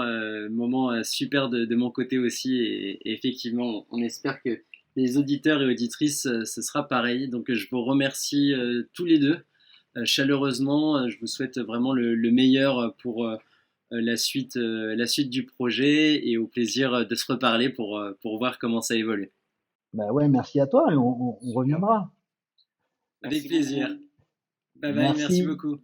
moment super de mon côté aussi. Et effectivement, on espère que les auditeurs et auditrices, ce sera pareil. Donc, je vous remercie tous les deux chaleureusement. Je vous souhaite vraiment le meilleur pour la suite du projet et au plaisir de se reparler pour voir comment ça évolue. Bah ouais, merci à toi et on reviendra. Avec Merci plaisir. beaucoup. Bye bye, merci Merci. beaucoup.